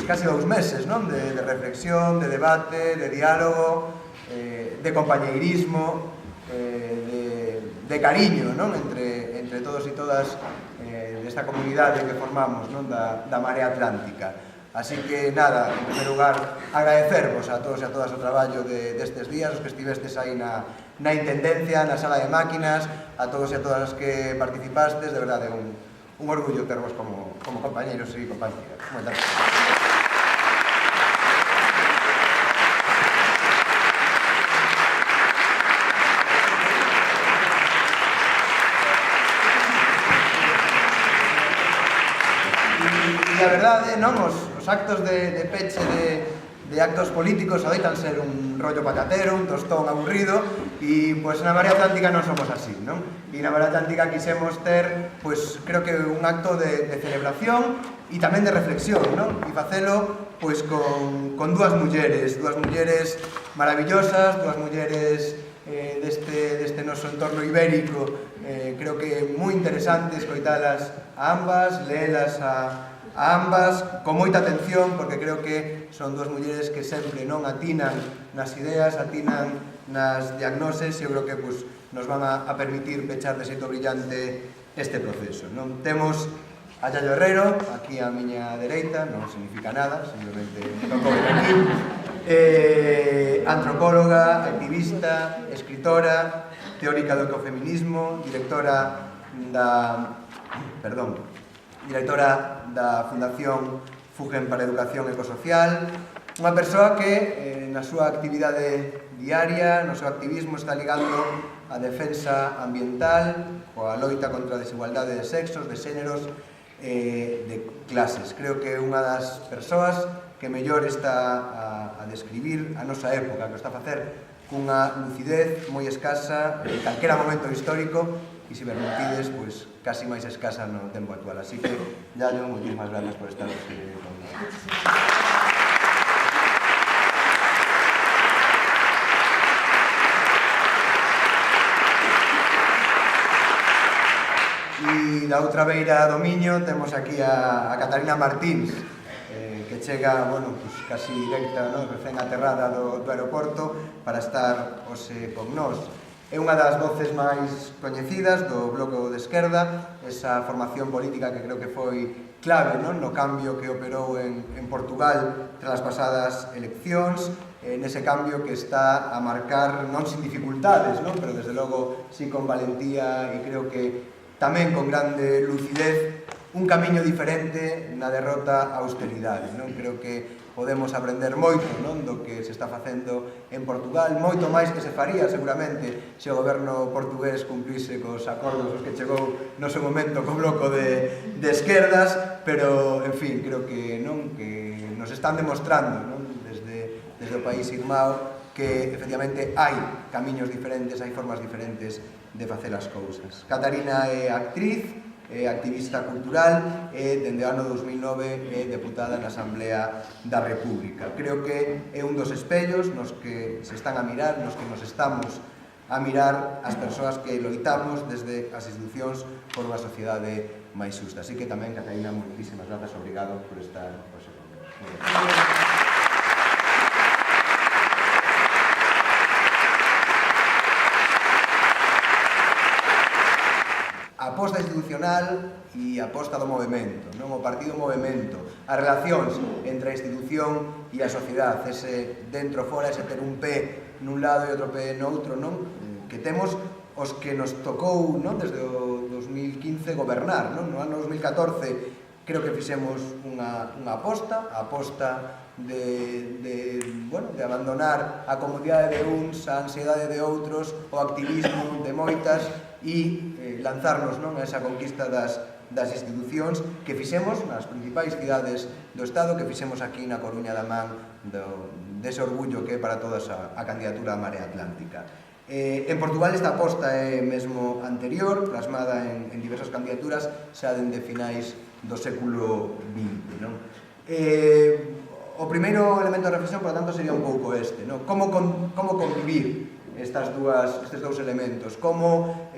casi 2 meses de reflexión, de debate, de diálogo, de compañeirismo, de cariño entre todos e todas desta comunidade que formamos da Marea Atlántica. Así que, nada, en primer lugar, agradecervos a todos e a todas o traballo destes días, os que estivestes aí na Intendencia, na sala de máquinas, a todos e a todas os que participastes, de verdade, un orgullo tervos como compañeros e compañeras. Moitas gracias. E a verdade, os actos de peche de actos políticos adoitan ser un rollo patatero, un tostón aburrido, e na Marea Atlántica non somos así, non? E na Marea Atlántica quisemos ter, creo que un acto de celebración e tamén de reflexión, non? E facelo, con dúas mulleres maravillosas, dúas mulleres deste noso entorno ibérico, creo que moi interesantes, coitalas a ambas, leelas a ambas, con moita atención, porque creo que son dúas mulleres que sempre non atinan nas ideas, atinan nas diagnoses, e eu creo que nos van a permitir pechar de xeito brillante este proceso. Temos a Yayo Herrero, aquí á miña dereita, non significa nada, simplemente tocou aquí, antropóloga, activista, escritora, teórica do ecofeminismo, directora da Fundación Fugen para a Educación Ecosocial, unha persoa que na súa actividade diaria, no seu activismo, está ligando a defensa ambiental coa loita contra a desigualdade de sexos, de xéneros, de clases. Creo que é unha das persoas que mellor está a describir a nosa época, que o está a facer cunha lucidez moi escasa en calquera momento histórico, e se permitides, casi máis escasa no tempo actual. Así que, Yayo, moitísimas gracias por estar aquí conmigo. E da outra beira do Miño temos aquí a Catarina Martins, que chega, casi directa, recén aterrada do aeroporto para estar hoxe con nós. É unha das voces máis coñecidas do Bloco de Esquerda, esa formación política que creo que foi clave no cambio que operou en Portugal tras as pasadas eleccións, nese cambio que está a marcar non sin dificultades, pero desde logo sí con valentía e creo que tamén con grande lucidez, un camiño diferente na derrota á austeridade. Creo que podemos aprender moito do que se está facendo en Portugal, moito máis que se faría seguramente se o goberno portugués cumplise cos acordos os que chegou no seu momento co Bloco de Esquerdas, pero, en fin, creo que nos están demostrando desde o país irmão que, efectivamente, hai camiños diferentes, hai formas diferentes de facer as cousas. Catarina é actriz, é activista cultural e, dende o ano 2009, é deputada na Asamblea da República. Creo que é un dos espellos nos que se están a mirar, nos que nos estamos a mirar as persoas que loitamos desde as institucións por unha sociedade máis xusta. Así que tamén, Catarina, moitísimas grazas, obrigado por estar hoxe connosco. A aposta institucional e a aposta do movimento, o partido movimento, as relacións entre a institución e a sociedade, ese dentro-fora, ese ter un pé nun lado e outro pé noutro, que temos os que nos tocou desde o 2015 gobernar. No ano 2014 creo que fixemos unha aposta, a aposta de abandonar a comodidade de uns, a ansiedade de outros, o activismo de moitas e lanzarnos a esa conquista das institucións que fixemos nas principais cidades do Estado, que fixemos aquí na Coruña da man dese orgullo que é para todas a candidatura á Marea Atlántica. En Portugal esta aposta é mesmo anterior, plasmada en diversas candidaturas xa dende finais do século XX. O primeiro elemento de reflexión, por lo tanto, sería un pouco este. Como convivir estes dous elementos? Como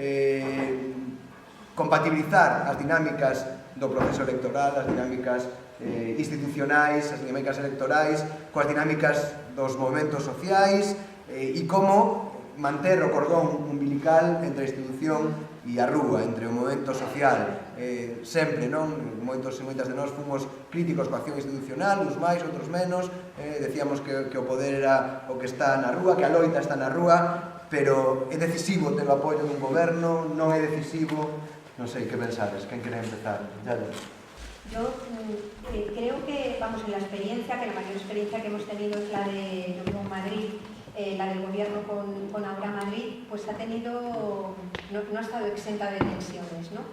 compatibilizar as dinámicas do proceso electoral, as dinámicas institucionais, as dinámicas electorais, coas dinámicas dos movimentos sociais e como manter o cordón umbilical entre a institución e a rúa, entre o movimento social. Sempre, non? Moitos e moitas de nós fomos críticos coa acción institucional, uns máis, outros menos, decíamos que o poder era o que está na rúa, que a loita está na rúa, pero é decisivo ter o apoio dun goberno, non é decisivo, non sei, que pensades, quen quere empezar? Yo creo que, vamos, en la experiencia, que la mayor experiencia que hemos tenido es la de, yo vivo en Madrid, la del gobierno con Ahora Madrid, pues ha tenido, no ha estado exenta de tensiones, ¿no?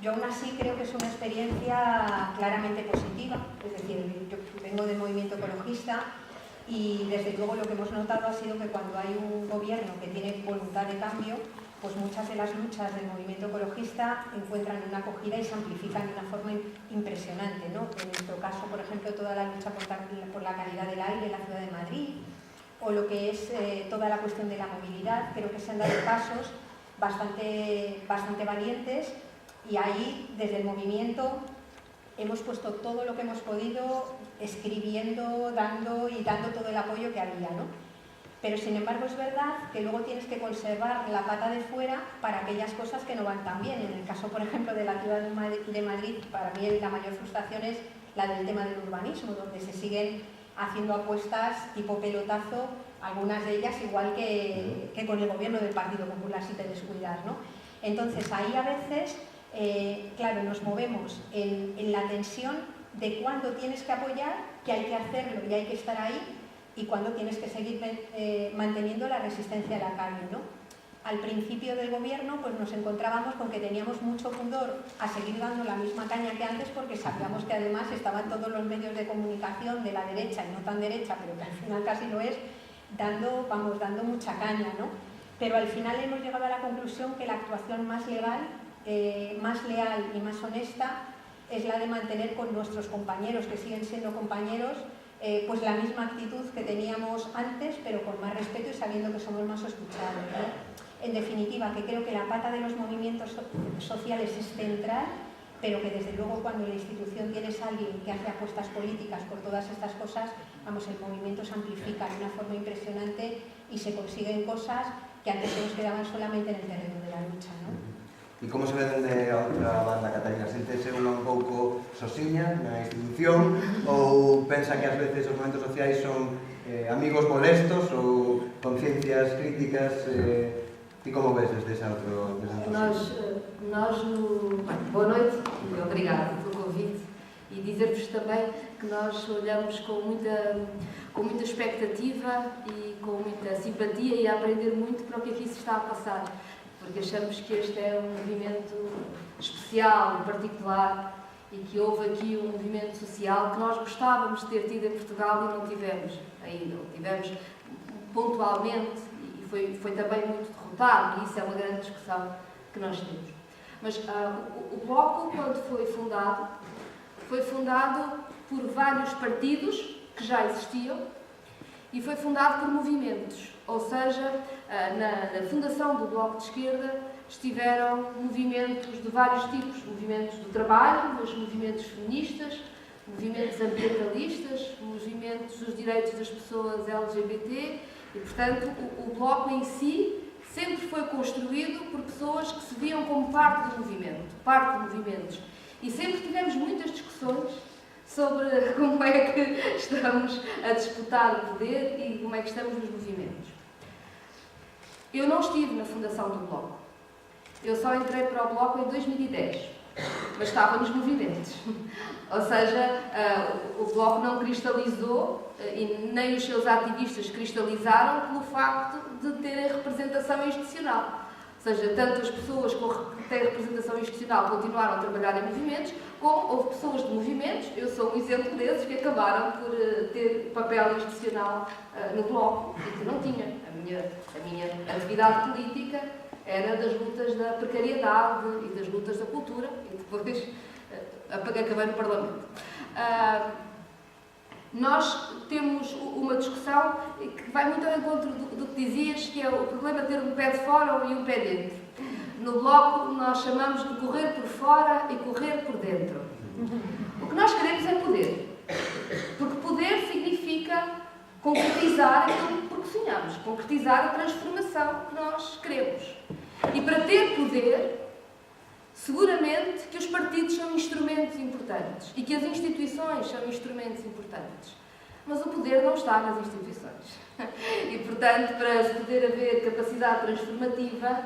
Yo aún así creo que es una experiencia claramente positiva, es decir, yo vengo del movimiento ecologista y desde luego lo que hemos notado ha sido que cuando hay un gobierno que tiene voluntad de cambio, pues muchas de las luchas del movimiento ecologista encuentran una acogida y se amplifican de una forma impresionante, ¿no? En nuestro caso, por ejemplo, toda la lucha por la calidad del aire en la ciudad de Madrid, o lo que es toda la cuestión de la movilidad, creo que se han dado pasos bastante valientes y ahí, desde el movimiento, hemos puesto todo lo que hemos podido, escribiendo, dando todo el apoyo que había, ¿no? Pero sin embargo es verdad que luego tienes que conservar la pata de fuera para aquellas cosas que no van tan bien. En el caso, por ejemplo, de la ciudad de Madrid, para mí la mayor frustración es la del tema del urbanismo, donde se siguen haciendo apuestas tipo pelotazo, algunas de ellas igual que con el gobierno del Partido Popular, si te descuidas, ¿no? Entonces ahí a veces, claro, nos movemos en la tensión de cuándo tienes que apoyar, que hay que hacerlo y hay que estar ahí, y cuándo tienes que seguir manteniendo la resistencia a la calle, ¿no? Al principio del gobierno pues nos encontrábamos con que teníamos mucho pudor a seguir dando la misma caña que antes, porque sabíamos que además estaban todos los medios de comunicación de la derecha y no tan derecha, pero que al final casi lo es, dando mucha caña, ¿no? Pero al final hemos llegado a la conclusión que la actuación más legal, más leal y más honesta es la de mantener con nuestros compañeros, que siguen siendo compañeros, pues la misma actitud que teníamos antes, pero con más respeto y sabiendo que somos más escuchados, ¿no? En definitiva, que creo que la pata de los movimientos sociales es central, pero que desde luego cuando la institución tienes a alguien que hace apuestas políticas por todas estas cosas, vamos, el movimiento se amplifica de una forma impresionante y se consiguen cosas que antes se nos quedaban solamente en el terreno de la lucha, ¿no? E como se ve dende a outra banda, Catarina? Sentese unha un pouco sosiña na institución ou pensa que ás veces os movimentos sociais son amigos molestos ou conciencias críticas? E como ves desde esa outro boa noite e obrigada pelo convite, e dizer-vos também que nós olhamos com muita expectativa e com muita simpatia e a aprender muito para o que aqui se está a passar, porque achamos que este é um movimento especial, particular, e que houve aqui um movimento social que nós gostávamos de ter tido em Portugal e não tivemos ainda, tivemos pontualmente e foi também muito derrotado, e isso é uma grande discussão que nós temos. Mas o Bloco, quando foi fundado por vários partidos que já existiam e foi fundado por movimentos, ou seja, na fundação do Bloco de Esquerda estiveram movimentos de vários tipos, movimentos do trabalho, mas movimentos feministas, movimentos ambientalistas, movimentos dos direitos das pessoas LGBT, e portanto o Bloco em si sempre foi construído por pessoas que se viam como parte do movimento, parte de movimentos. E sempre tivemos muitas discussões sobre como é que estamos a disputar o poder e como é que estamos nos movimentos. Eu não estive na fundação do Bloco. Eu só entrei para o Bloco em 2010, mas estava nos movimentos. Ou seja, o Bloco não cristalizou e nem os seus ativistas cristalizaram pelo facto de terem representação institucional. Ou seja, tanto as pessoas que têm representação institucional continuaram a trabalhar em movimentos, como houve pessoas de movimentos, eu sou um exemplo desses, que acabaram por ter papel institucional no Bloco e que não tinha. A minha atividade política era das lutas da precariedade e das lutas da cultura, e depois acabei no Parlamento. Nós temos uma discussão que vai muito ao encontro do que dizias, que é o problema de ter um pé de fora e um pé dentro. No Bloco nós chamamos de correr por fora e correr por dentro. O que nós queremos é poder. Porque poder significa concretizar aquilo por que sonhamos, concretizar a transformação que nós queremos. E para ter poder, seguramente que os partidos são instrumentos importantes e que as instituições são instrumentos importantes. Mas o poder não está nas instituições. E, portanto, para se poder haver capacidade transformativa,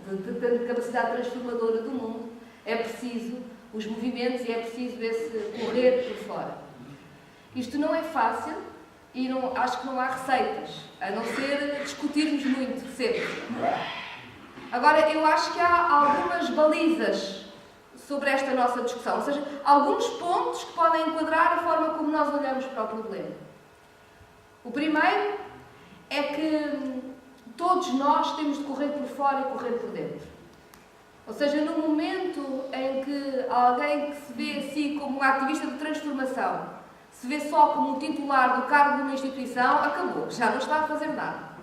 de capacidade transformadora do mundo, é preciso os movimentos e é preciso esse correr por fora. Isto não é fácil e acho que não há receitas, a não ser discutirmos muito, sempre. Agora, eu acho que há algumas balizas sobre esta nossa discussão, ou seja, alguns pontos que podem enquadrar a forma como nós olhamos para o problema. O primeiro é que todos nós temos de correr por fora e correr por dentro. Ou seja, no momento em que alguém que se vê a si como um ativista de transformação, se vê só como um titular do cargo de uma instituição, acabou, já não está a fazer nada.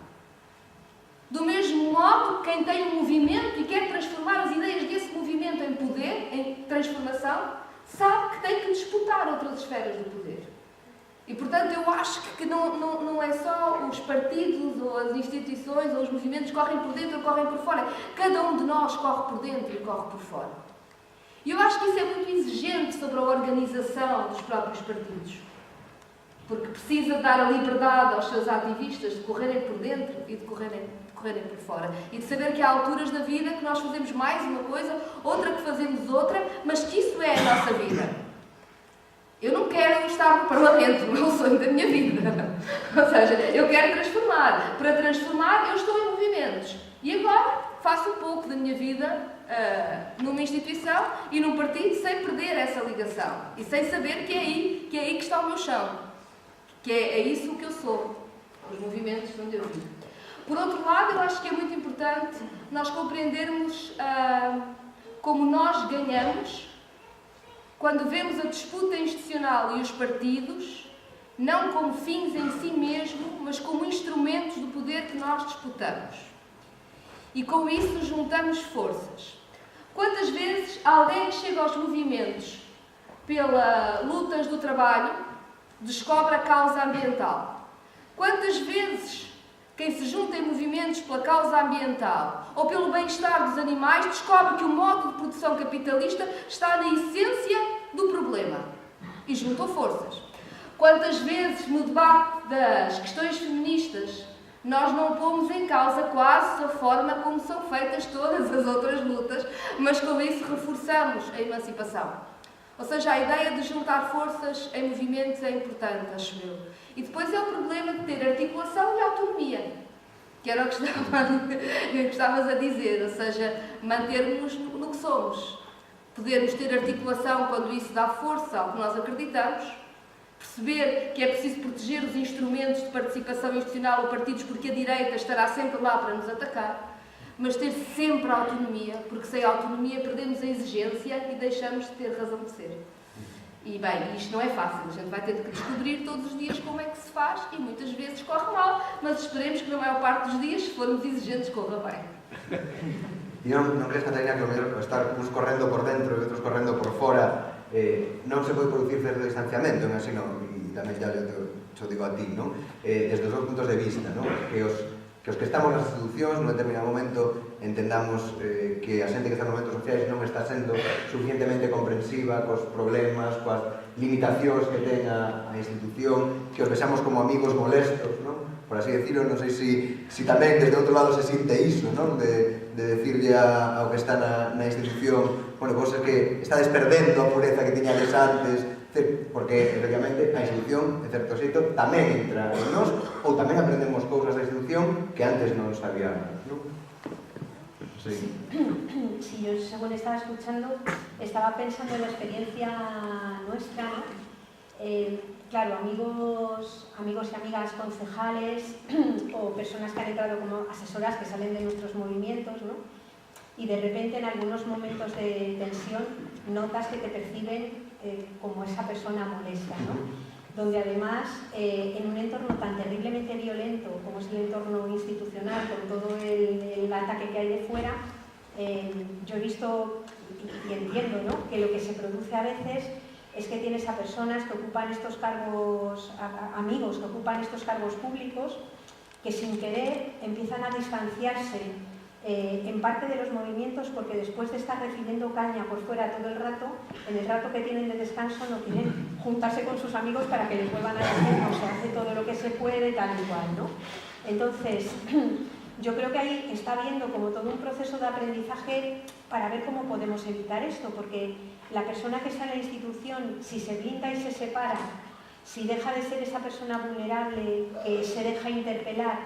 Do mesmo modo, quem tem um movimento e quer transformar as ideias desse movimento em poder, em transformação, sabe que tem que disputar outras esferas do poder. E, portanto, eu acho que não é só os partidos ou as instituições ou os movimentos que correm por dentro ou correm por fora. Cada um de nós corre por dentro e corre por fora. E eu acho que isso é muito exigente sobre a organização dos próprios partidos. Porque precisa dar a liberdade aos seus ativistas de correrem por dentro e de correrem por fora. E de saber que há alturas da vida que nós fazemos mais uma coisa, outra que fazemos outra, mas que isso é a nossa vida. Eu não quero estar no Parlamento, não é o sonho da minha vida. Ou seja, eu quero transformar. Para transformar, eu estou em movimentos. E agora faço um pouco da minha vida numa instituição e num partido sem perder essa ligação. E sem saber que é aí que está o meu chão. Que é isso que eu sou. Os movimentos onde eu vivo. Por outro lado, eu acho que é muito importante nós compreendermos como nós ganhamos quando vemos a disputa institucional e os partidos, não como fins em si mesmo, mas como instrumentos do poder que nós disputamos. E com isso juntamos forças. Quantas vezes alguém chega aos movimentos pelas lutas do trabalho, descobre a causa ambiental? Quantas vezes quem se junta em movimentos pela causa ambiental ou pelo bem-estar dos animais descobre que o modo de produção capitalista está na essência do problema e juntou forças? Quantas vezes no debate das questões feministas nós não pomos em causa quase a forma como são feitas todas as outras lutas, mas com isso reforçamos a emancipação? Ou seja, a ideia de juntar forças em movimentos é importante, acho eu. E depois é o problema de ter articulação e autonomia, que era o que estavas a dizer, ou seja, mantermos no que somos. Podermos ter articulação quando isso dá força ao que nós acreditamos, perceber que é preciso proteger os instrumentos de participação institucional ou partidos porque a direita estará sempre lá para nos atacar, mas ter sempre a autonomia, porque sem a autonomia perdemos a exigência e deixamos de ter razão de ser. E bem, isto não é fácil, a gente vai ter que descobrir todos os dias como é que se faz e muitas vezes corre mal, mas esperemos que na maior parte dos dias, se formos exigentes, corra bem. E non crees, Catarina, que o mellor estar uns correndo por dentro e outros correndo por fora non se pode producir certo distanciamento, non? Así, non? E tamén ya te digo a ti, non? Desde os dos puntos de vista, non? Que os que estamos nas institucións, nun determinado momento, entendamos que a xente que está nos momentos sociais non está sendo suficientemente comprensiva cos problemas, coas limitacións que ten a institución, que os vexamos como amigos molestos, non? Por así decirlo, non sei se tamén desde outro lado se sinte iso, non? De decirle ao que está na institución, bueno, vos é que estades perdendo a pureza que tiñades antes, porque, efectivamente, a institución, de certo xeito, tamén entra en nós, ou tamén aprendemos cousas da institución que antes non sabíamos, non? Sí. Sí, yo según estaba escuchando, estaba pensando en la experiencia nuestra, ¿no? Claro, amigos y amigas concejales o personas que han entrado como asesoras que salen de nuestros movimientos, ¿no? Y de repente en algunos momentos de tensión notas que te perciben como esa persona molesta, ¿no? Donde además en un entorno tan terriblemente violento como es el entorno institucional, con todo el ataque que hay de fuera, yo he visto y entiendo, ¿no? Que lo que se produce a veces es que tienes a personas que ocupan estos cargos, amigos que ocupan estos cargos públicos, que sin querer empiezan a distanciarse en parte de los movimientos, porque después de estar recibiendo caña por fuera todo el rato, en el rato que tienen de descanso no quieren juntarse con sus amigos para que les vuelvan a decir, no, se hace todo lo que se puede, tal y cual, ¿no? Entonces, yo creo que ahí está habiendo como todo un proceso de aprendizaje para ver cómo podemos evitar esto, porque la persona que está en la institución, si se blinda y se separa, si deja de ser esa persona vulnerable, se deja interpelar,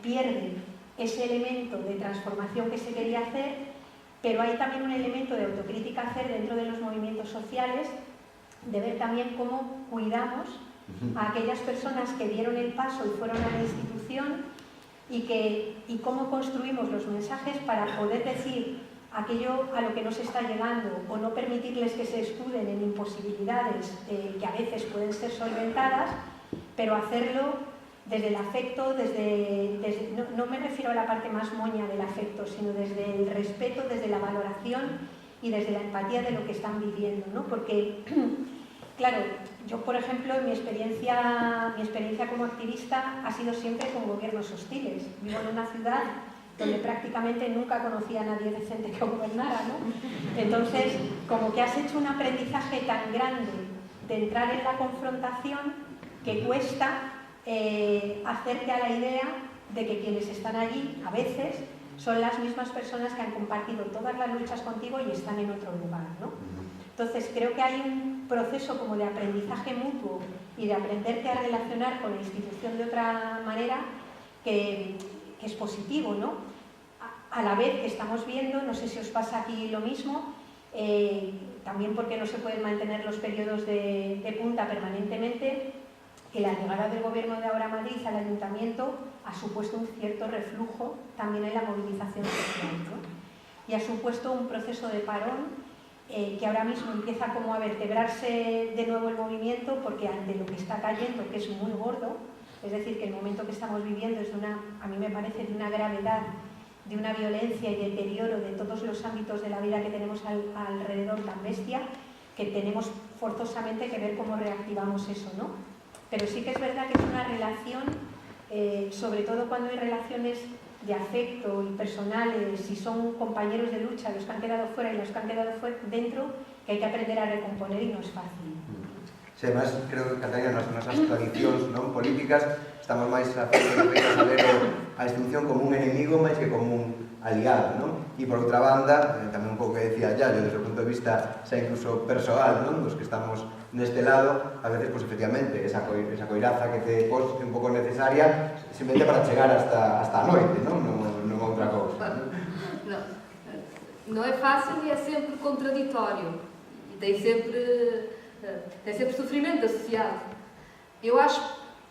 pierde ese elemento de transformación que se quería hacer, pero hay también un elemento de autocrítica a hacer dentro de los movimientos sociales, de ver también cómo cuidamos a aquellas personas que dieron el paso y fueron a la institución y cómo construimos los mensajes para poder decir aquello a lo que no se está llegando o no permitirles que se escuden en imposibilidades que a veces pueden ser solventadas, pero hacerlo desde el afecto, no me refiero a la parte más moña del afecto, sino desde el respeto, desde la valoración y desde la empatía de lo que están viviendo, ¿no? Porque, claro, yo, por ejemplo, mi experiencia como activista ha sido siempre con gobiernos hostiles. Vivo en una ciudad donde prácticamente nunca conocía a nadie decente que gobernara, ¿no? Entonces, como que has hecho un aprendizaje tan grande de entrar en la confrontación que cuesta hacerte a la idea de que quienes están allí, a veces, son las mismas personas que han compartido todas las luchas contigo y están en otro lugar, ¿no? Entonces, creo que hay un proceso como de aprendizaje mutuo y de aprenderte a relacionar con la institución de otra manera que es positivo, ¿no? A la vez que estamos viendo, no sé si os pasa aquí lo mismo, también porque no se pueden mantener los periodos de punta permanentemente, que la llegada del gobierno de Ahora Madrid al ayuntamiento ha supuesto un cierto reflujo también en la movilización social, ¿no? Y ha supuesto un proceso de parón que ahora mismo empieza como a vertebrarse de nuevo el movimiento, porque ante lo que está cayendo, que es muy gordo, es decir, que el momento que estamos viviendo es a mí me parece de una gravedad, de una violencia y deterioro de todos los ámbitos de la vida que tenemos alrededor tan bestia, que tenemos forzosamente que ver cómo reactivamos eso, ¿no? Pero sí que es verdad que es una relación, sobre todo cuando hay relaciones de afecto y personales, si son compañeros de lucha, los que han quedado fuera y los que han quedado dentro, que hay que aprender a recomponer y no es fácil. Sí, además, creo que Catalina, nas nosas tradicións non políticas estamos máis afeitos a ver a institución como un enemigo máis que como un aliado, non? E por outra banda, tamén un pouco que decía Yayo, desde o punto de vista xa incluso persoal, non? Dos que estamos neste lado, a veces, pues, efectivamente, esa coiraza que te pos é un pouco necesaria simplemente para chegar hasta a noite, non? Non outra cousa. Não é fácil e é sempre contraditório. E tem sempre sofrimento associado. Eu acho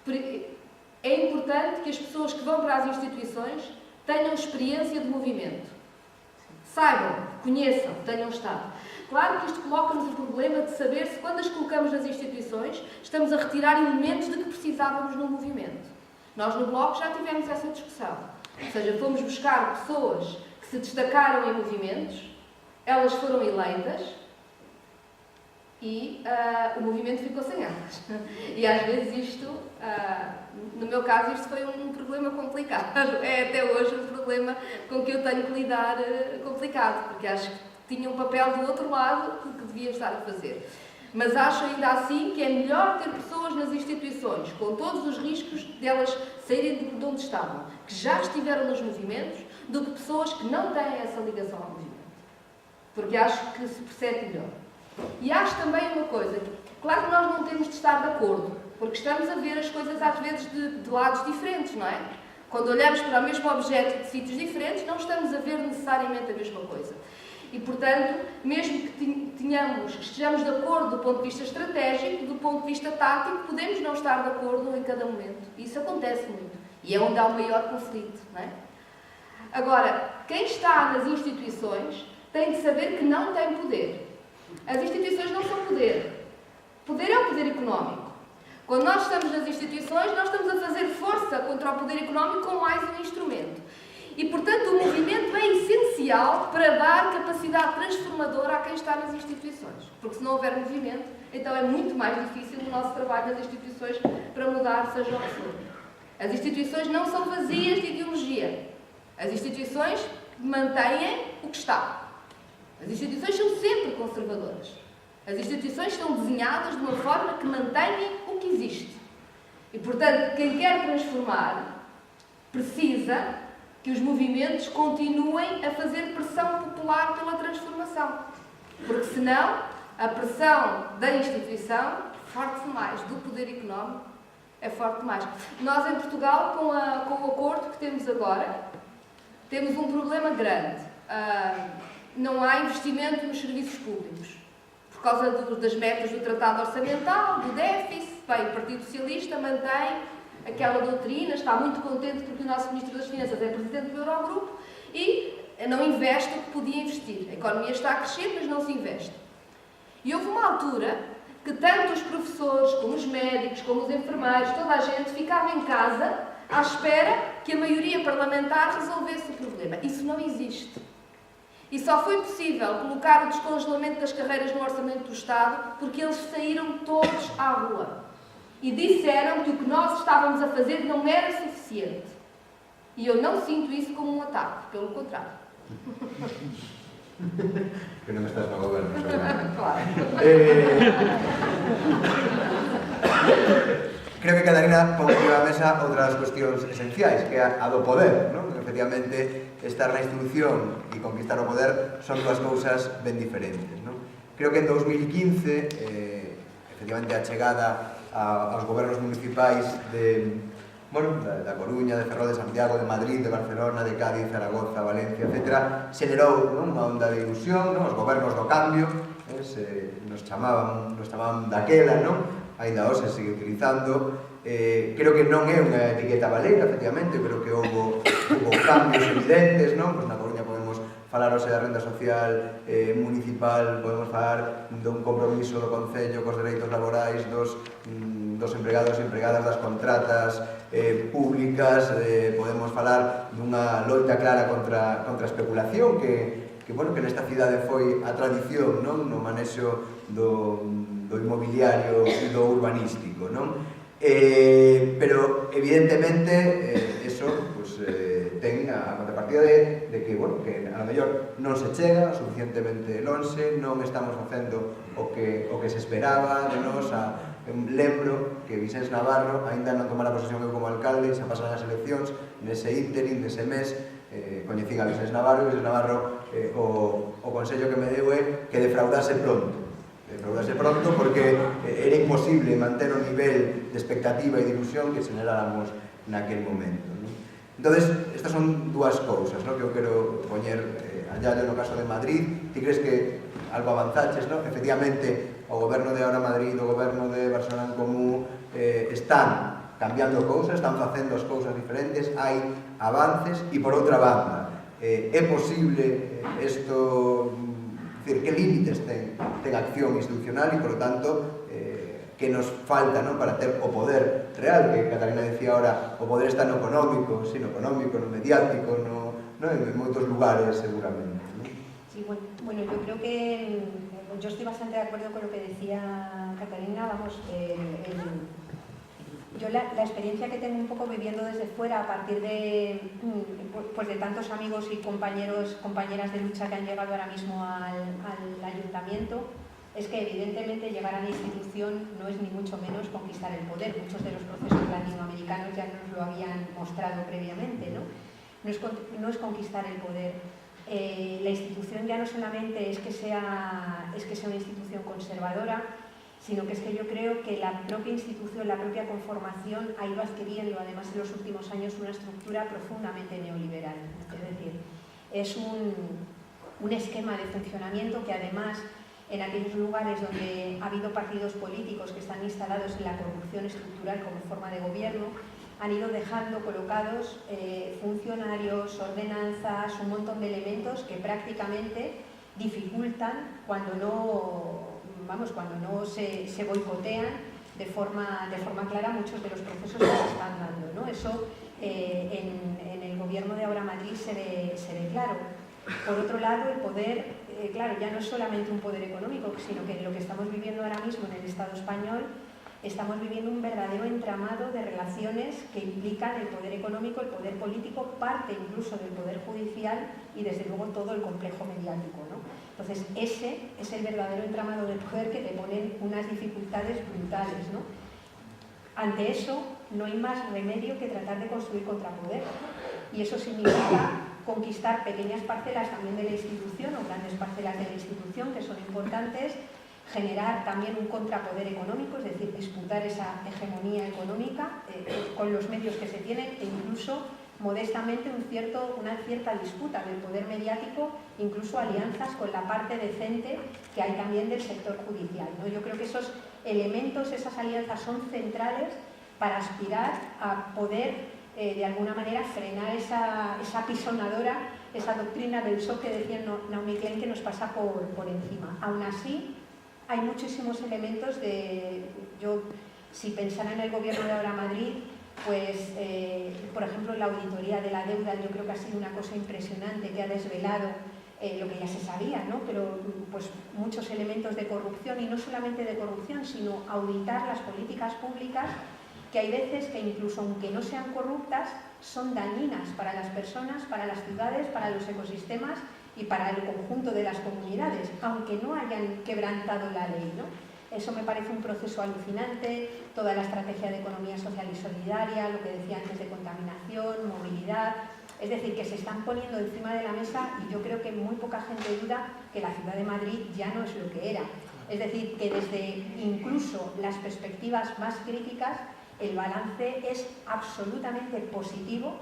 que é importante que as pessoas que vão para as instituições tenham experiência de movimento. Saibam, conheçam, tenham estado. Claro que isto coloca-nos o problema de saber se, quando as colocamos nas instituições, estamos a retirar elementos de que precisávamos no movimento. Nós, no Bloco, já tivemos essa discussão. Ou seja, fomos buscar pessoas que se destacaram em movimentos, elas foram eleitas, e o movimento ficou sem elas. E às vezes isto, no meu caso, isto foi um problema complicado. É até hoje um problema com que eu tenho que lidar complicado, porque acho que tinha um papel do outro lado que devia estar a fazer. Mas acho ainda assim que é melhor ter pessoas nas instituições, com todos os riscos delas saírem de onde estavam, que já estiveram nos movimentos, do que pessoas que não têm essa ligação ao movimento. Porque acho que se percebe melhor. E acho também uma coisa, claro que nós não temos de estar de acordo, porque estamos a ver as coisas às vezes de lados diferentes, não é? Quando olhamos para o mesmo objeto de sítios diferentes, não estamos a ver necessariamente a mesma coisa. E, portanto, mesmo que estejamos de acordo do ponto de vista estratégico, do ponto de vista tático, podemos não estar de acordo em cada momento. Isso acontece muito. E é onde há o maior conflito, não é? Agora, quem está nas instituições tem de saber que não tem poder. As instituições não são poder. Poder é o poder económico. Quando nós estamos nas instituições, nós estamos a fazer força contra o poder económico com mais um instrumento. E, portanto, o movimento é essencial essencial para dar capacidade transformadora a quem está nas instituições. Porque se não houver movimento, então é muito mais difícil o nosso trabalho nas instituições para mudar, seja o que for. As instituições não são vazias de ideologia. As instituições mantêm o que está. As instituições são sempre conservadoras. As instituições estão desenhadas de uma forma que mantêm o que existe. E, portanto, quem quer transformar precisa que os movimentos continuem a fazer pressão popular pela transformação. Porque, senão, a pressão da instituição é forte demais, do poder económico, é forte demais. Nós, em Portugal, com o acordo que temos agora, temos um problema grande. Não há investimento nos serviços públicos. Por causa das metas do Tratado Orçamental, do déficit, bem, o Partido Socialista mantém aquela doutrina, está muito contente porque o nosso Ministro das Finanças é Presidente do Eurogrupo e não investe o que podia investir. A economia está a crescer, mas não se investe. E houve uma altura que tanto os professores, como os médicos, como os enfermeiros, toda a gente ficava em casa à espera que a maioria parlamentar resolvesse o problema. Isso não existe. E só foi possível colocar o descongelamento das carreiras no orçamento do Estado porque eles saíram todos à rua. E disseram que o que nós estávamos a fazer não era suficiente. E eu não sinto isso como um ataque, pelo contrário. Que non estás no goberno. Claro. Creo que Catarina pon a mesa outras cuestións esenciais, que é a do poder, non? Efectivamente, estar na institución e conquistar o poder son dúas cousas ben diferentes, non? Creo que en 2015, efectivamente, a chegada aos gobernos municipais da Coruña, de Ferrol, de Santiago, de Madrid, de Barcelona, de Cádiz, Zaragoza, Valencia, etc., xenerou unha onda de ilusión, os gobernos do cambio, nos chamaban daquela, aínda hoxe se sigue utilizando. Creo que non é unha etiqueta baleira, efectivamente, creo que houve cambios evidentes, pois na Coruña podemos falar hoxe da renda social municipal, podemos falar dun compromiso do Concello cos dereitos laborais dos empregados e empregadas das contratas públicas, podemos falar dunha loita clara contra a especulación que nesta cidade foi a tradición no manexo do inmobiliario e do urbanístico, pero evidentemente eso ten a contrapartida de que a lo mellor non se chega suficientemente lonxe, non estamos facendo o que se esperaba de nos. Lembro que Vicens Navarro aínda non tomara posesión eu como alcalde, xa pasaran as eleccións, nese ínterin, nese mes, coñecín a Vicens Navarro, o consello que me deu é que defraudase pronto porque era imposible manter o nivel de expectativa e de ilusión que generáramos naquel momento. Entonces, estas son dúas cousas que eu quero poñer allá no caso de Madrid. Ti crees que algo avanzaches, efectivamente, o goberno de ahora Madrid, o goberno de Barcelona en Común están cambiando cousas, están facendo as cousas diferentes, hai avances e por outra banda é posible isto, decir, que límites ten acción institucional e, por lo tanto, que nos falta para ter o poder real, que Catarina decía ahora, o poder está no económico, no mediático, en moitos lugares seguramente. Sí, bueno, yo creo que yo estoy bastante de acuerdo con lo que decía Catarina. Vamos, yo la experiencia que tengo un poco viviendo desde fuera a partir de tantos amigos y compañeras de lucha que han llegado ahora mismo al ayuntamiento, es que evidentemente llegar a la institución no es ni mucho menos conquistar el poder. Muchos de los procesos latinoamericanos ya nos lo habían mostrado previamente, ¿no? No es conquistar el poder. La institución ya no solamente es que sea una institución conservadora, sino que es que yo creo que la propia institución, la propia conformación ha ido adquiriendo, además en los últimos años, una estructura profundamente neoliberal. Es decir, es un esquema de funcionamiento que además en aquellos lugares donde ha habido partidos políticos que están instalados en la corrupción estructural como forma de gobierno, han ido dejando colocados funcionarios, ordenanzas, un montón de elementos que prácticamente dificultan cuando no se boicotean de forma clara muchos de los procesos que se están dando, ¿no? Eso en el gobierno de ahora Madrid se ve claro. Por otro lado, el poder, claro, ya no es solamente un poder económico, sino que lo que estamos viviendo ahora mismo en el Estado español, estamos viviendo un verdadero entramado de relaciones que implican el poder económico, el poder político, parte incluso del poder judicial y desde luego todo el complejo mediático, ¿no? Entonces ese es el verdadero entramado de poder que te ponen unas dificultades brutales, ¿no? Ante eso no hay más remedio que tratar de construir contrapoder, y eso significa conquistar pequeñas parcelas también de la institución o grandes parcelas de la institución que son importantes, generar también un contrapoder económico, es decir, disputar esa hegemonía económica con los medios que se tienen e incluso modestamente una cierta disputa del poder mediático, incluso alianzas con la parte decente que hay también del sector judicial, ¿no? Yo creo que esos elementos, esas alianzas son centrales para aspirar a poder de alguna manera frenar esa pisonadora, esa doctrina del shock que decía Naomi Klein que nos pasa por encima. Aún así, hay muchísimos elementos si pensara en el gobierno de ahora Madrid, pues por ejemplo la auditoría de la deuda yo creo que ha sido una cosa impresionante que ha desvelado lo que ya se sabía, ¿no? Pero pues muchos elementos de corrupción, y no solamente de corrupción, sino auditar las políticas públicas que hay veces que incluso aunque no sean corruptas son dañinas para las personas, para las ciudades, para los ecosistemas y para el conjunto de las comunidades, aunque no hayan quebrantado la ley, ¿no? Eso me parece un proceso alucinante, toda la estrategia de economía social y solidaria, lo que decía antes de contaminación, movilidad, es decir, que se están poniendo encima de la mesa y yo creo que muy poca gente duda que la ciudad de Madrid ya no es lo que era. Es decir, que desde incluso las perspectivas más críticas, el balance es absolutamente positivo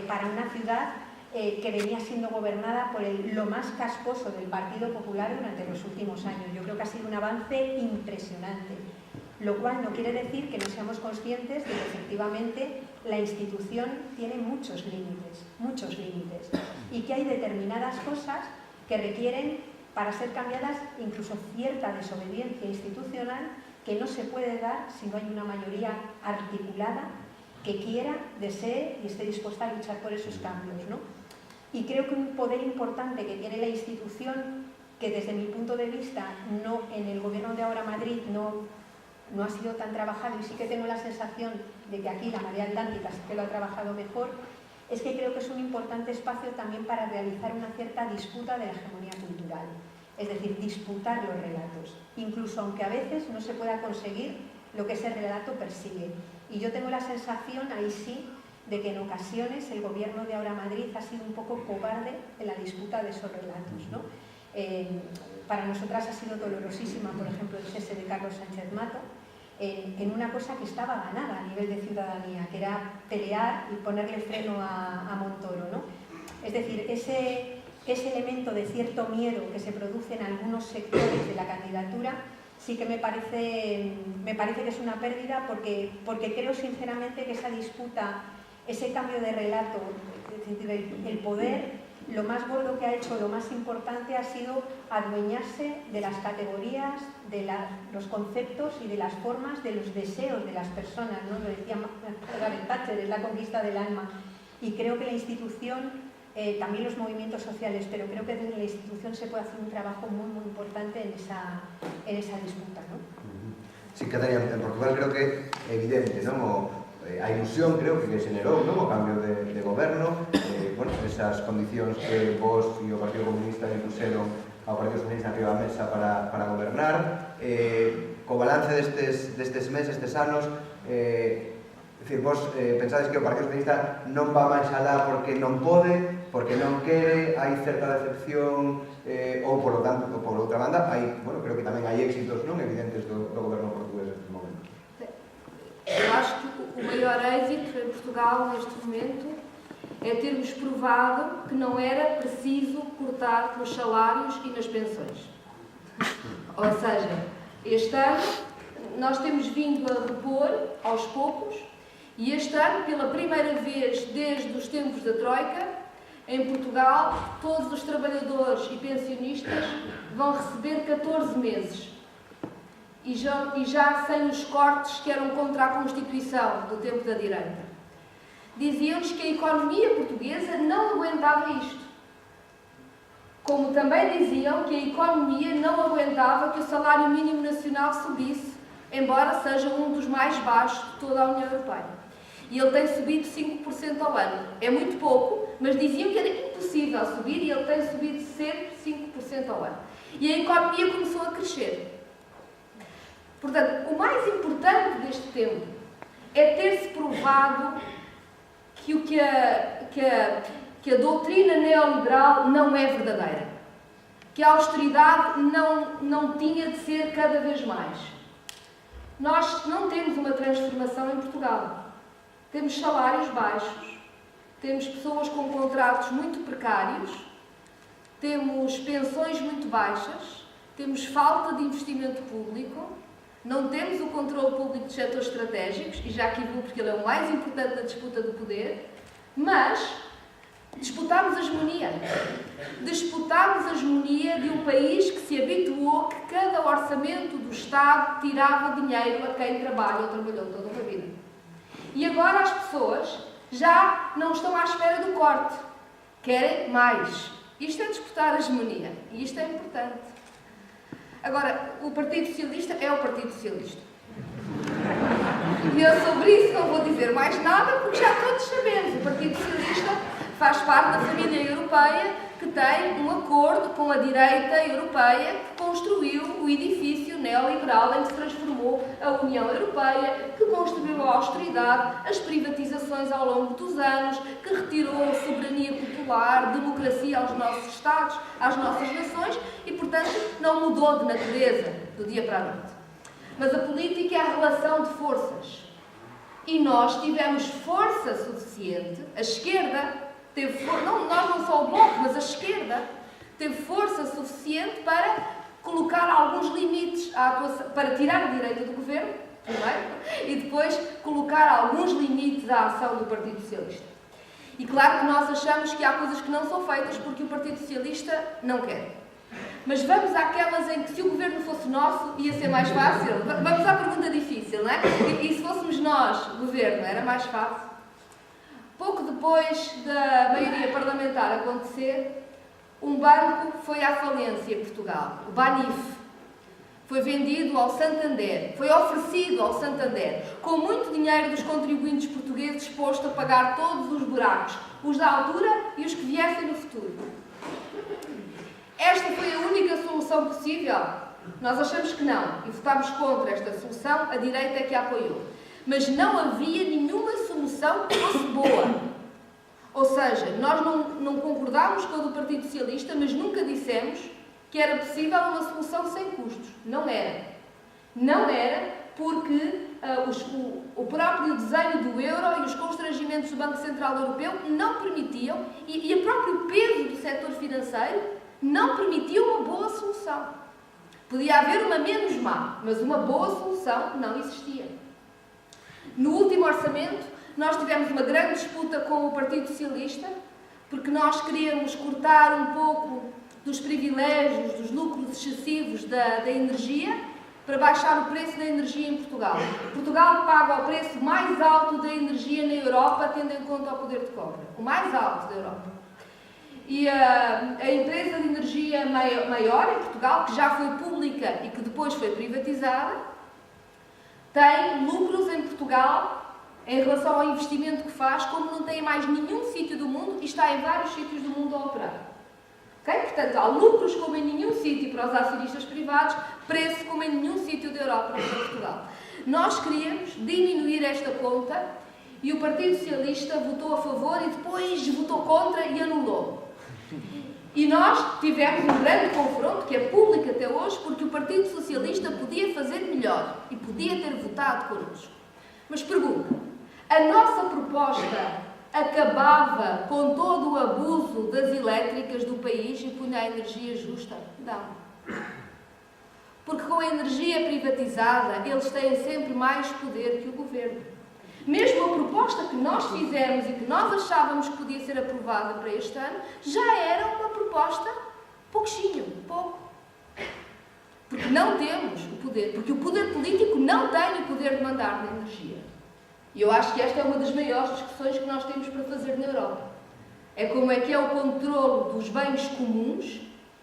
para una ciudad que venía siendo gobernada por lo más casposo del Partido Popular durante los últimos años. Yo creo que ha sido un avance impresionante, lo cual no quiere decir que no seamos conscientes de que efectivamente la institución tiene muchos límites, y que hay determinadas cosas que requieren, para ser cambiadas, incluso cierta desobediencia institucional que no se puede dar si no hay una mayoría articulada que quiera, desee y esté dispuesta a luchar por esos cambios, ¿no? Y creo que un poder importante que tiene la institución, que desde mi punto de vista en el gobierno de ahora Madrid no ha sido tan trabajado, y sí que tengo la sensación de que aquí la Marea Atlántica sí que lo ha trabajado mejor, es que creo que es un importante espacio también para realizar una cierta disputa de la hegemonía cultural. Es decir, disputar los relatos, incluso aunque a veces no se pueda conseguir lo que ese relato persigue. Y yo tengo la sensación, ahí sí, de que en ocasiones el gobierno de ahora Madrid ha sido un poco cobarde en la disputa de esos relatos, ¿no? Para nosotras ha sido dolorosísima, por ejemplo, el cese de Carlos Sánchez Mato, en una cosa que estaba ganada a nivel de ciudadanía, que era pelear y ponerle freno a Montoro, ¿no? Es decir, ese elemento de cierto miedo que se produce en algunos sectores de la candidatura sí que me parece que es una pérdida, porque creo sinceramente que esa disputa, ese cambio de relato, es decir, el poder, lo más gordo que ha hecho, lo más importante ha sido adueñarse de las categorías, de los conceptos y de las formas, de los deseos de las personas, ¿no? Lo decía Margaret Thatcher, es la conquista del alma. Y creo que la institución, también los movimientos sociales, pero creo que desde la institución se puede hacer un trabajo muy, muy importante en esa disputa, ¿no? Sí, Catarina, en Portugal creo que é evidente, non? A ilusión creo que generou, non? O cambio de goberno, bueno, esas condicións que vos e o Partido Comunista impuseron ao Partido Socialista arriba da mesa para gobernar, co balance destes meses, destes anos, decir, vos pensades que o Partido Socialista non va máis alá porque non pode, porque non quere, hai certa decepción, ou por outra banda, bueno, creo que tamén hai éxitos non evidentes do goberno portugués neste momento. Eu acho que o maior êxito em Portugal neste momento é termos provado que não era preciso cortar nos salários e nas pensões. Ou seja, este ano nós temos vindo a repor aos poucos, e este ano, pela primeira vez desde os tempos da Troika, em Portugal, todos os trabalhadores e pensionistas vão receber 14 meses. E já sem os cortes que eram contra a Constituição do tempo da direita. Diziam-nos que a economia portuguesa não aguentava isto. como também diziam que a economia não aguentava que o salário mínimo nacional subisse, embora seja um dos mais baixos de toda a União Europeia. E ele tem subido 5% ao ano. É muito pouco, mas diziam que era impossível subir e ele tem subido sempre 5% ao ano. E a economia começou a crescer. Portanto, o mais importante deste tempo é ter-se provado que a doutrina neoliberal não é verdadeira. Que a austeridade não tinha de ser cada vez mais. Nós não temos uma transformação em Portugal. Temos salários baixos, temos pessoas com contratos muito precários, temos pensões muito baixas, temos falta de investimento público, não temos o controle público dos setores estratégicos, e já aqui vou porque ele é o mais importante na disputa do poder, mas disputamos a hegemonia. Disputamos a hegemonia de um país que se habituou que cada orçamento do Estado tirava dinheiro a quem trabalha ou trabalhou toda uma vida. E agora as pessoas já não estão à espera do corte. Querem mais. Isto é disputar a hegemonia. E isto é importante. Agora, o Partido Socialista é o Partido Socialista. E eu sobre isso não vou dizer mais nada, porque já todos sabemos. O Partido Socialista faz parte da família europeia que tem um acordo com a direita europeia que construiu o edifício neoliberal em que se transformou a União Europeia, que construiu a austeridade, as privatizações ao longo dos anos, que retirou a soberania popular, democracia aos nossos Estados, às nossas nações e, portanto, não mudou de natureza do dia para a noite. Mas a política é a relação de forças. E nós tivemos força suficiente, a esquerda teve nós não só o Bloco, mas a esquerda teve força suficiente para colocar alguns limites à atuação, para tirar a direita do governo, primeiro, e depois colocar alguns limites à ação do Partido Socialista. E claro que nós achamos que há coisas que não são feitas porque o Partido Socialista não quer. Mas vamos àquelas em que se o governo fosse nosso ia ser mais fácil. Vamos à pergunta difícil, não é? E se fôssemos nós, governo, era mais fácil? Pouco depois da maioria parlamentar acontecer, um banco foi à falência em Portugal, o Banif. Foi vendido ao Santander, foi oferecido ao Santander, com muito dinheiro dos contribuintes portugueses disposto a pagar todos os buracos, os da altura e os que viessem no futuro. Esta foi a única solução possível? Nós achamos que não e votámos contra esta solução, a direita é que a apoiou. Mas não havia nenhuma solução que fosse boa. Ou seja, nós não concordámos com a do Partido Socialista, mas nunca dissemos que era possível uma solução sem custos. Não era. Não era porque o próprio desenho do euro e os constrangimentos do Banco Central Europeu não permitiam, e o próprio peso do setor financeiro não permitia uma boa solução. Podia haver uma menos má, mas uma boa solução não existia. No último orçamento, nós tivemos uma grande disputa com o Partido Socialista, porque nós queríamos cortar um pouco dos privilégios, dos lucros excessivos da energia, para baixar o preço da energia em Portugal. Portugal paga o preço mais alto da energia na Europa, tendo em conta o poder de compra. O mais alto da Europa. E a empresa de energia maior em Portugal, que já foi pública e que depois foi privatizada, tem lucros em Portugal em relação ao investimento que faz, como não tem em mais nenhum sítio do mundo e está em vários sítios do mundo a operar. Okay? Portanto, há lucros como em nenhum sítio para os acionistas privados, preço como em nenhum sítio da Europa para Portugal. Nós queríamos diminuir esta conta e o Partido Socialista votou a favor e depois votou contra e anulou. E nós tivemos um grande confronto, que é público até hoje, porque o Partido Socialista podia fazer melhor e podia ter votado connosco. Mas pergunto, a nossa proposta acabava com todo o abuso das elétricas do país e punha a energia justa? Não. Porque com a energia privatizada, eles têm sempre mais poder que o governo. Mesmo a proposta que nós fizemos e que nós achávamos que podia ser aprovada para este ano, já era uma proposta pouquinho, pouco. Porque não temos o poder, porque o poder político não tem o poder de mandar na energia. E eu acho que esta é uma das maiores discussões que nós temos para fazer na Europa. É como é que é o controle dos bens comuns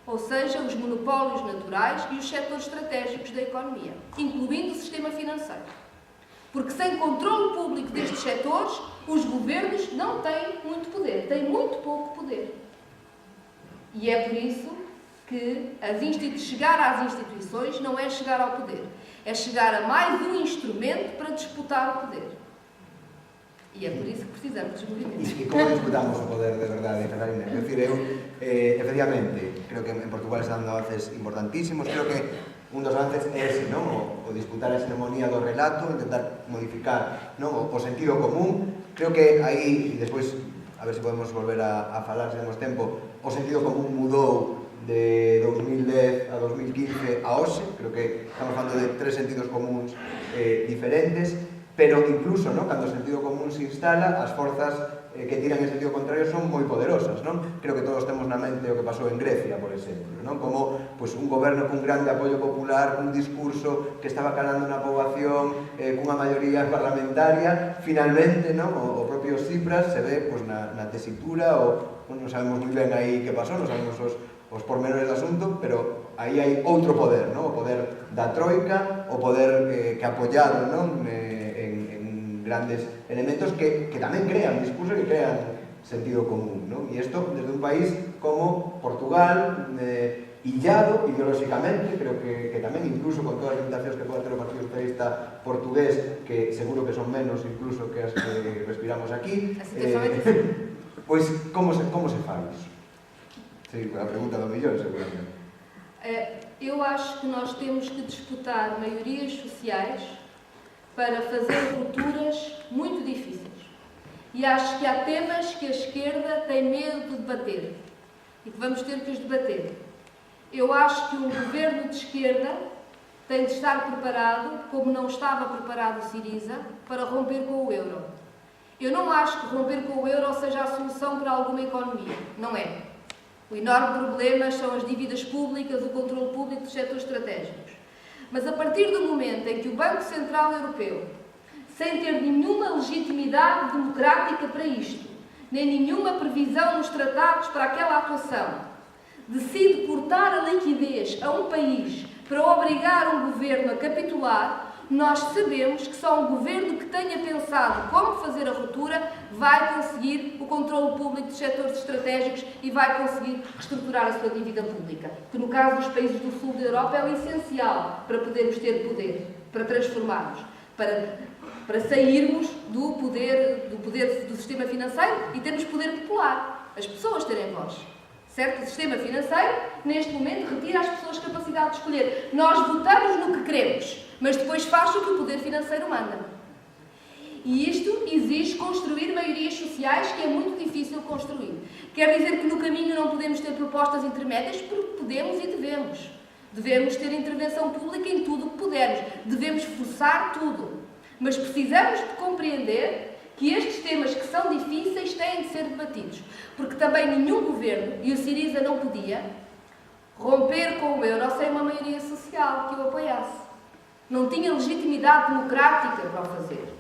ou seja, os monopólios naturais e os setores estratégicos da economia, incluindo o sistema financeiro. Porque sem controle público destes setores, os governos não têm muito poder, têm muito pouco poder. E é por isso que chegar às instituições não é chegar ao poder, é chegar a mais um instrumento para disputar o poder. E é por isso que precisamos dos movimentos. E como disputamos o poder de verdade, Catarina? É dicir, efectivamente, creo que en Portugal se dan avances importantísimos, creo que un dos avances é ese, non? O disputar a hegemonía do relato, intentar modificar, non? O sentido común. Creo que aí, e despois, a ver se podemos volver a falar, se temos tempo, o sentido común mudou de 2010 a 2015 a hoxe. Creo que estamos falando de tres sentidos comuns diferentes, pero incluso, ¿no?, cando o sentido común se instala, as forzas que tiran en sentido contrario son moi poderosas, non? Creo que todos temos na mente o que pasou en Grecia, por exemplo, non? Como pues, un goberno cun grande apoio popular, un discurso que estaba calando na poboación, cunha maioría parlamentaria, finalmente, non? O propio Tsipras se ve pues, na tesitura, non sabemos moi ben aí que pasou, non sabemos os pormenores do asunto, pero aí hai outro poder, non? O poder da troika, o poder que apoiado, non? En grandes elementos que tamén crean discurso, que crean sentido común, non? E isto desde un país como Portugal, illado ideolóxicamente, creo que tamén incluso con todas as limitacións que pode ter o Partido Socialista portugués, que seguro que son menos incluso que as que respiramos aquí, pois como se fai iso? Sí, a pregunta do millón, seguramente. Eu acho que nós temos que disputar maiorias sociais para fazer rupturas muito difíceis. E acho que há temas que a esquerda tem medo de debater e que vamos ter que os debater. Eu acho que um governo de esquerda tem de estar preparado, como não estava preparado o Syriza, para romper com o euro. Eu não acho que romper com o euro seja a solução para alguma economia. Não é. O enorme problema são as dívidas públicas, o controle público dos setores estratégicos. Mas a partir do momento em que o Banco Central Europeu, sem ter nenhuma legitimidade democrática para isto, nem nenhuma previsão nos tratados para aquela atuação, decide cortar a liquidez a um país para obrigar um governo a capitular, nós sabemos que só um governo que tenha pensado como fazer a ruptura vai conseguir o controle público dos setores estratégicos e vai conseguir reestruturar a sua dívida pública, que no caso dos países do sul da Europa é o essencial para podermos ter poder, para transformarmos, para sairmos do poder do sistema financeiro e termos poder popular, as pessoas terem voz. Certo? O sistema financeiro, neste momento, retira às pessoas a capacidade de escolher. Nós votamos no que queremos, mas depois faz o que o poder financeiro manda. E isto exige construir maiorias sociais, que é muito difícil construir. Quer dizer que no caminho não podemos ter propostas intermédias, porque podemos e devemos. Devemos ter intervenção pública em tudo o que pudermos. Devemos forçar tudo. Mas precisamos de compreender que estes temas que são difíceis têm de ser debatidos, porque também nenhum governo, e o Syriza não podia, romper com o euro sem uma maioria social que o apoiasse. Não tinha legitimidade democrática para o fazer.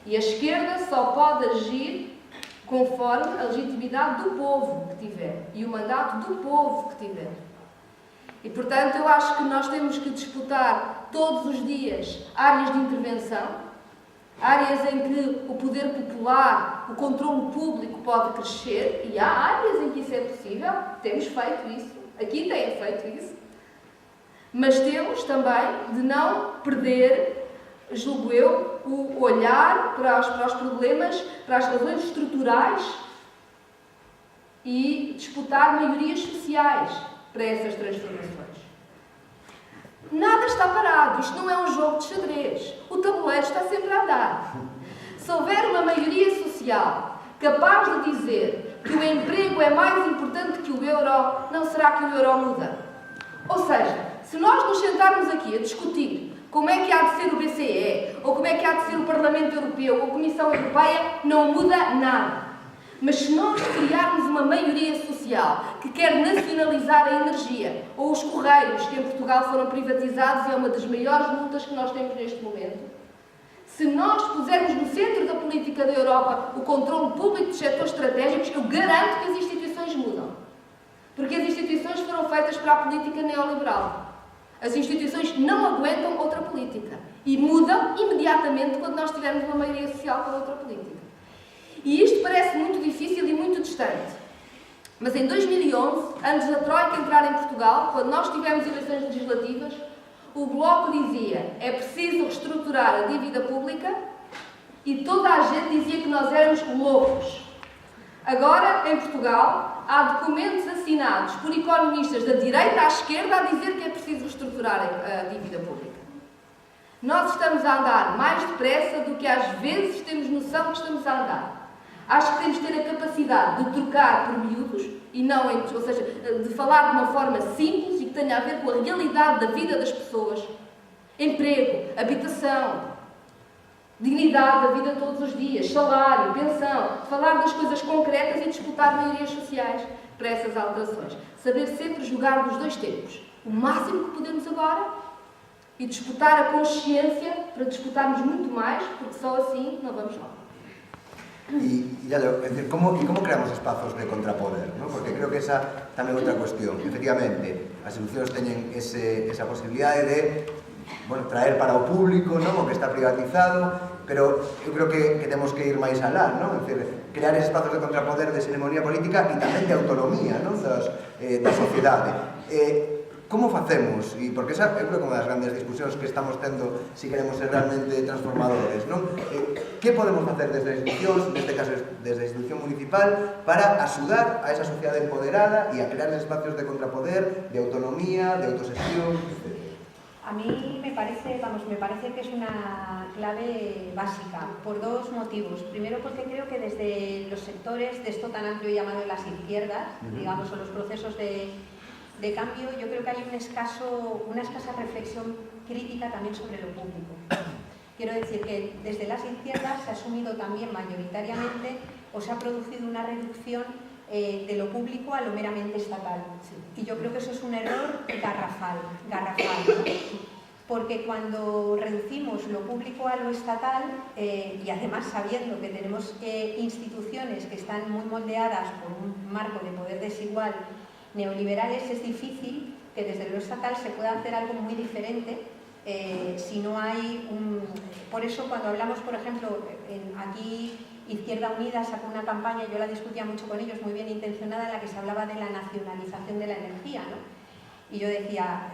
E a esquerda só pode agir conforme a legitimidade do povo que tiver e o mandato do povo que tiver. E, portanto, eu acho que nós temos que disputar todos os dias áreas de intervenção, áreas em que o poder popular, o controle público pode crescer, e há áreas em que isso é possível, temos feito isso, aqui têm feito isso, mas temos também de não perder, julgo eu, o olhar para os problemas, para as razões estruturais e disputar maiorias sociais para essas transformações. Nada está parado, isto não é um jogo de xadrez. O tabuleiro está sempre a andar. Se houver uma maioria social capaz de dizer que o emprego é mais importante que o euro, não será que o euro muda? Ou seja, se nós nos sentarmos aqui a discutir como é que há de ser o BCE, ou como é que há de ser o Parlamento Europeu, ou a Comissão Europeia, não muda nada. Mas se nós criarmos uma maioria social que quer nacionalizar a energia, ou os correios, que em Portugal foram privatizados e é uma das maiores lutas que nós temos neste momento, se nós pusermos no centro da política da Europa o controle público dos setores estratégicos, eu garanto que as instituições mudam. Porque as instituições foram foram feitas para a política neoliberal. As instituições não aguentam outra política e mudam imediatamente quando nós tivermos uma maioria social com outra política. E isto parece muito difícil e muito distante. Mas em 2011, antes da Troika entrar em Portugal, quando nós tivemos eleições legislativas, o Bloco dizia: é preciso reestruturar a dívida pública, e toda a gente dizia que nós éramos loucos. Agora, em Portugal, há documentos assinados por economistas da direita à esquerda a dizer que é preciso reestruturar a dívida pública. Nós estamos a andar mais depressa do que às vezes temos noção que estamos a andar. Acho que temos de ter a capacidade de trocar por miúdos, e não, ou seja, de falar de uma forma simples e que tenha a ver com a realidade da vida das pessoas. Emprego, habitação, dignidade da vida todos os dias, salário, pensão, falar das coisas concretas e disputar maiorias sociais para essas alterações. Saber sempre jogar dos dois tempos, o máximo que podemos agora, e disputar a consciência para disputarmos muito mais, porque só assim não vamos lá. Y ya lo, es decir, ¿cómo creamos espazos de contrapoder? ¿No? Porque creo que esa tamén é outra cuestión. Efectivamente, as institucións teñen esa posibilidade de, bueno, traer para o público, ¿no? O que está privatizado, pero eu creo que temos que ir máis alá, ¿no? Es decir, crear espazos de contrapoder de hegemonía política e tamén de autonomía, ¿no? Da sociedade. Como facemos? E porque esa é unha das grandes discusións que estamos tendo se queremos ser realmente transformadores, non? Que podemos facer desde as institucións, neste caso desde a institución municipal, para axudar a esa sociedade empoderada e a crear espacios de contrapoder, de autonomía, de autosesión, etc. A mí me parece que es una clave básica, por dos motivos. Primero, porque creo que desde los sectores de esto tan amplio llamado las izquierdas, digamos, o los procesos de cambio, yo creo que hay una escasa reflexión crítica también sobre lo público. Quiero decir que desde las izquierdas se ha asumido también mayoritariamente o se ha producido una reducción de lo público a lo meramente estatal. Y yo creo que eso es un error garrafal, ¿no? Porque cuando reducimos lo público a lo estatal, y además sabiendo que tenemos instituciones que están muy moldeadas por un marco de poder desigual neoliberales, es difícil que desde lo estatal se pueda hacer algo muy diferente si no hay un... Por eso cuando hablamos, por ejemplo, aquí Izquierda Unida sacó una campaña, yo la discutía mucho con ellos, muy bien intencionada, en la que se hablaba de la nacionalización de la energía, ¿no? Y yo decía,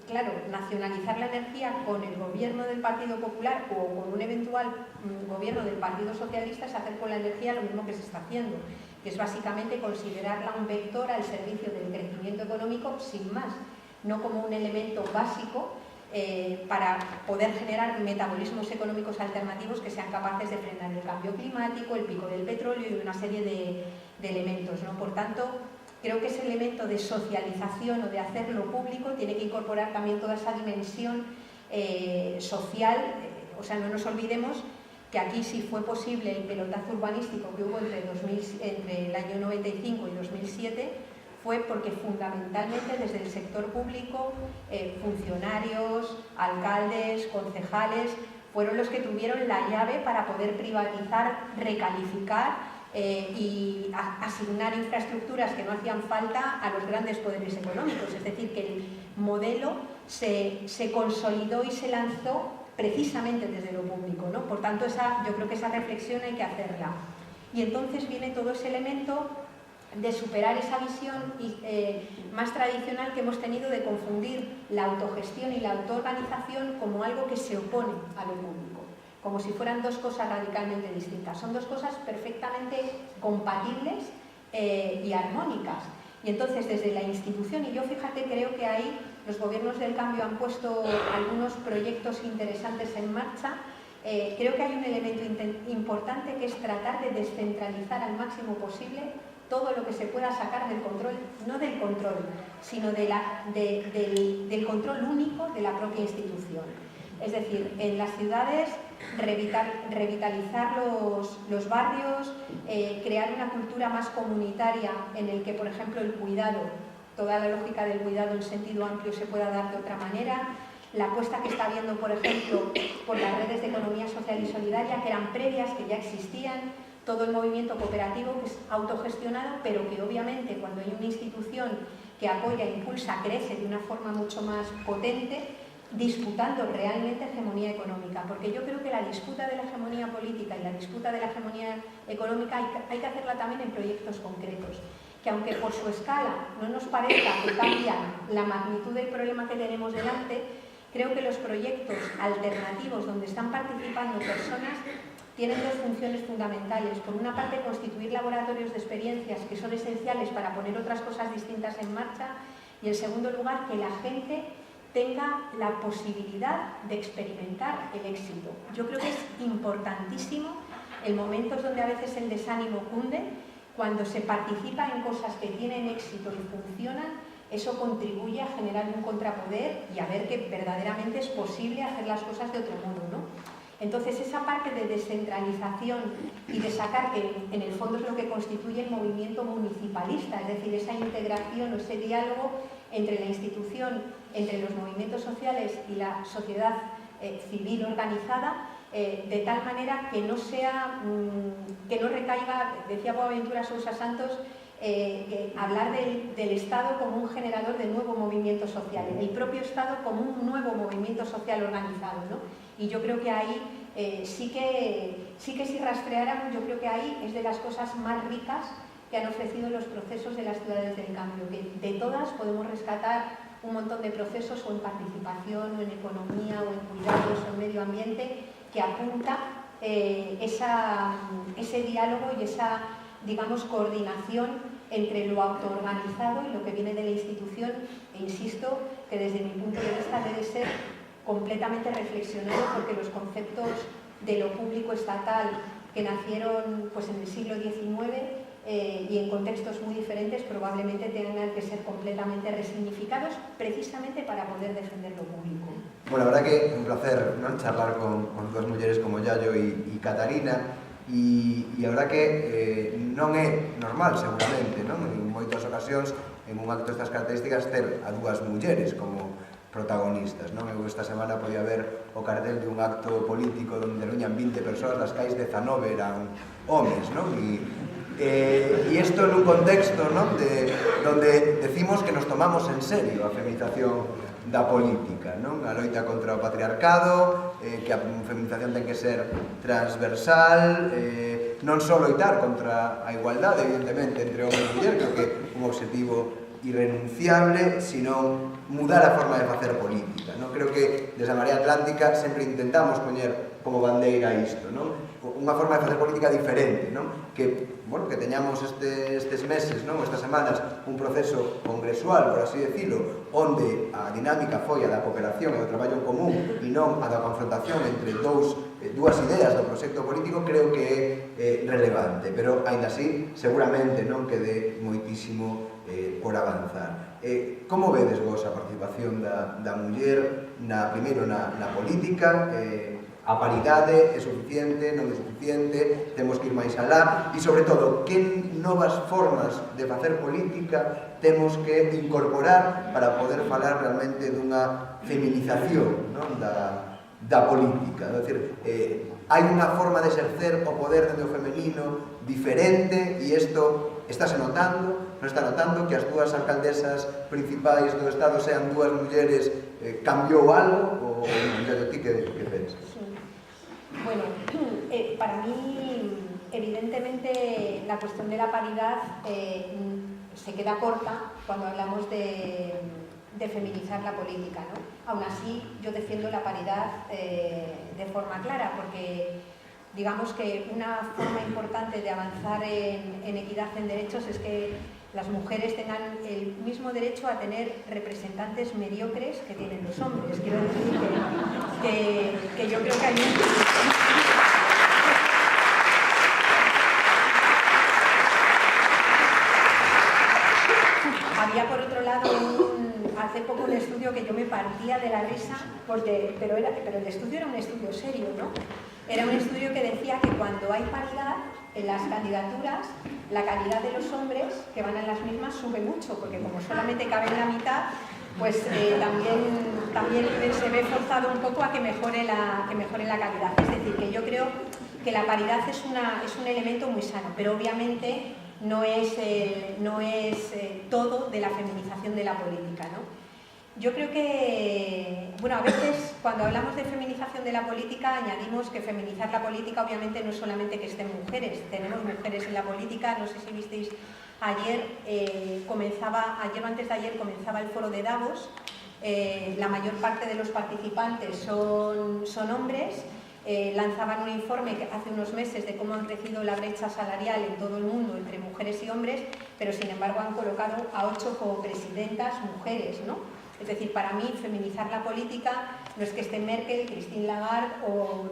claro, nacionalizar la energía con el gobierno del Partido Popular o con un eventual gobierno del Partido Socialista es hacer con la energía lo mismo que se está haciendo, que es básicamente considerarla un vector al servicio del crecimiento económico sin más, no como un elemento básico para poder generar metabolismos económicos alternativos que sean capaces de frenar el cambio climático, el pico del petróleo y una serie de elementos, ¿no? Por tanto, creo que ese elemento de socialización o de hacerlo público tiene que incorporar también toda esa dimensión social, o sea, no nos olvidemos que aquí sí fue posible el pelotazo urbanístico que hubo entre el año 95 y 2007, fue porque fundamentalmente desde el sector público, funcionarios, alcaldes, concejales, fueron los que tuvieron la llave para poder privatizar, recalificar y asignar infraestructuras que no hacían falta a los grandes poderes económicos. Es decir, que el modelo se consolidó y se lanzó precisamente desde lo público, ¿no? Por tanto, yo creo que esa reflexión hay que hacerla. Y entonces viene todo ese elemento de superar esa visión más tradicional que hemos tenido de confundir la autogestión y la autoorganización como algo que se opone a lo público, como si fueran dos cosas radicalmente distintas. Son dos cosas perfectamente compatibles y armónicas. Y entonces desde la institución, y yo fíjate, creo que ahí los gobiernos del cambio han puesto algunos proyectos interesantes en marcha. Creo que hay un elemento importante que es tratar de descentralizar al máximo posible todo lo que se pueda sacar del control, no del control, sino del control único de la propia institución. Es decir, en las ciudades revitalizar los barrios, crear una cultura más comunitaria en el que, por ejemplo, el cuidado, toda la lógica del cuidado en sentido amplio se pueda dar de otra manera. La apuesta que está habiendo, por ejemplo, por las redes de economía social y solidaria, que eran previas, que ya existían, todo el movimiento cooperativo que es autogestionado, pero que obviamente cuando hay una institución que apoya, impulsa, crece de una forma mucho más potente, disputando realmente hegemonía económica, porque yo creo que la disputa de la hegemonía política y la disputa de la hegemonía económica hay que hacerla también en proyectos concretos, que aunque por su escala no nos parezca que cambian la magnitud del problema que tenemos delante, creo que los proyectos alternativos donde están participando personas tienen dos funciones fundamentales. Por una parte, constituir laboratorios de experiencias que son esenciales para poner otras cosas distintas en marcha, y en segundo lugar, que la gente tenga la posibilidad de experimentar el éxito. Yo creo que es importantísimo en momentos donde a veces el desánimo cunde, cuando se participa en cosas que tienen éxito y funcionan, eso contribuye a generar un contrapoder y a ver que verdaderamente es posible hacer las cosas de otro modo, ¿no? Entonces, esa parte de descentralización y de sacar, que en el fondo es lo que constituye el movimiento municipalista, es decir, esa integración o ese diálogo entre la institución, entre los movimientos sociales y la sociedad civil organizada, de tal manera que no sea, que no recaiga, decía Boaventura Sousa Santos, hablar del Estado como un generador de nuevo movimiento social, el propio Estado como un nuevo movimiento social organizado, ¿no? Y yo creo que ahí sí que si rastreáramos, yo creo que ahí es de las cosas más ricas que han ofrecido los procesos de las ciudades del cambio, que de todas podemos rescatar un montón de procesos, o en participación, o en economía, o en cuidados, o en medio ambiente, que apunta ese diálogo y esa, digamos, coordinación entre lo autoorganizado y lo que viene de la institución, e insisto que desde mi punto de vista debe ser completamente reflexionado, porque los conceptos de lo público estatal que nacieron pues, en el siglo XIX y en contextos muy diferentes probablemente tengan que ser completamente resignificados precisamente para poder defender lo público. Bueno, la verdad que é un placer, non, charlar con dúas mulleres como Yayo e Catarina, e a verdad que non é normal seguramente, non? En moitas ocasións en un acto destas características ter a dúas mulleres como protagonistas, non? Eu esta semana podía ver o cartel de un acto político onde reúñan 20 persoas, das cais 19 eran homes, non? E isto nun contexto, non? Donde decimos que nos tomamos en serio a feminización da política, non? A loita contra o patriarcado, que a feminización ten que ser transversal, non só loitar contra a igualdade, evidentemente, entre homem e muller, creo que é un objetivo irrenunciable, sino mudar a forma de facer política, non? Creo que desde a Marea Atlántica sempre intentamos poñer como bandeira isto, non? Unha forma de facer política diferente, non? Que, bueno, que teñamos estes meses, non? Estas semanas, un proceso congresual, por así decirlo, onde a dinámica foi a da cooperación e do traballo en común e non a da confrontación entre dúas ideas do proxecto político, creo que é relevante, pero, aínda así, seguramente non quede moitísimo por avanzar. Como vedes vos a participación da muller primeiro na política? A paridade é suficiente, non é suficiente, temos que ir máis alá, e sobre todo, que novas formas de facer política temos que incorporar para poder falar realmente dunha feminización, non? Da política, é dicir, hai unha forma de exercer o poder dentro do femenino diferente, e isto estáse notando, non está notando que as dúas alcaldesas principais do Estado sean dúas mulleres, cambiou algo, ou non, ti que pensas? Sí. Bueno, para mí, evidentemente, la cuestión de la paridad se queda corta cuando hablamos de feminizar la política, ¿no? Aún así, yo defiendo la paridad de forma clara, porque digamos que una forma importante de avanzar en equidad en derechos es que las mujeres tengan el mismo derecho a tener representantes mediocres que tienen los hombres. Quiero decir que yo creo que hay Había por otro lado hace poco un estudio que yo me partía de la risa, pero el estudio era un estudio serio, ¿no? Era un estudio que decía que cuando hay paridad en las candidaturas, la calidad de los hombres que van a las mismas sube mucho, porque como solamente caben la mitad, pues también se ve forzado un poco a que mejore la calidad. Es decir, que yo creo que la paridad es un elemento muy sano, pero obviamente no es todo de la feminización de la política, ¿no? Yo creo que, bueno, a veces cuando hablamos de feminización de la política añadimos que feminizar la política obviamente no es solamente que estén mujeres, tenemos mujeres en la política, no sé si visteis ayer, ayer o antes de ayer comenzaba el foro de Davos, la mayor parte de los participantes son hombres. Lanzaban un informe hace unos meses de cómo han crecido la brecha salarial en todo el mundo entre mujeres y hombres, pero sin embargo han colocado a 8 copresidentas mujeres, ¿no? Es decir, para mí feminizar la política no es que esté Merkel, Christine Lagarde o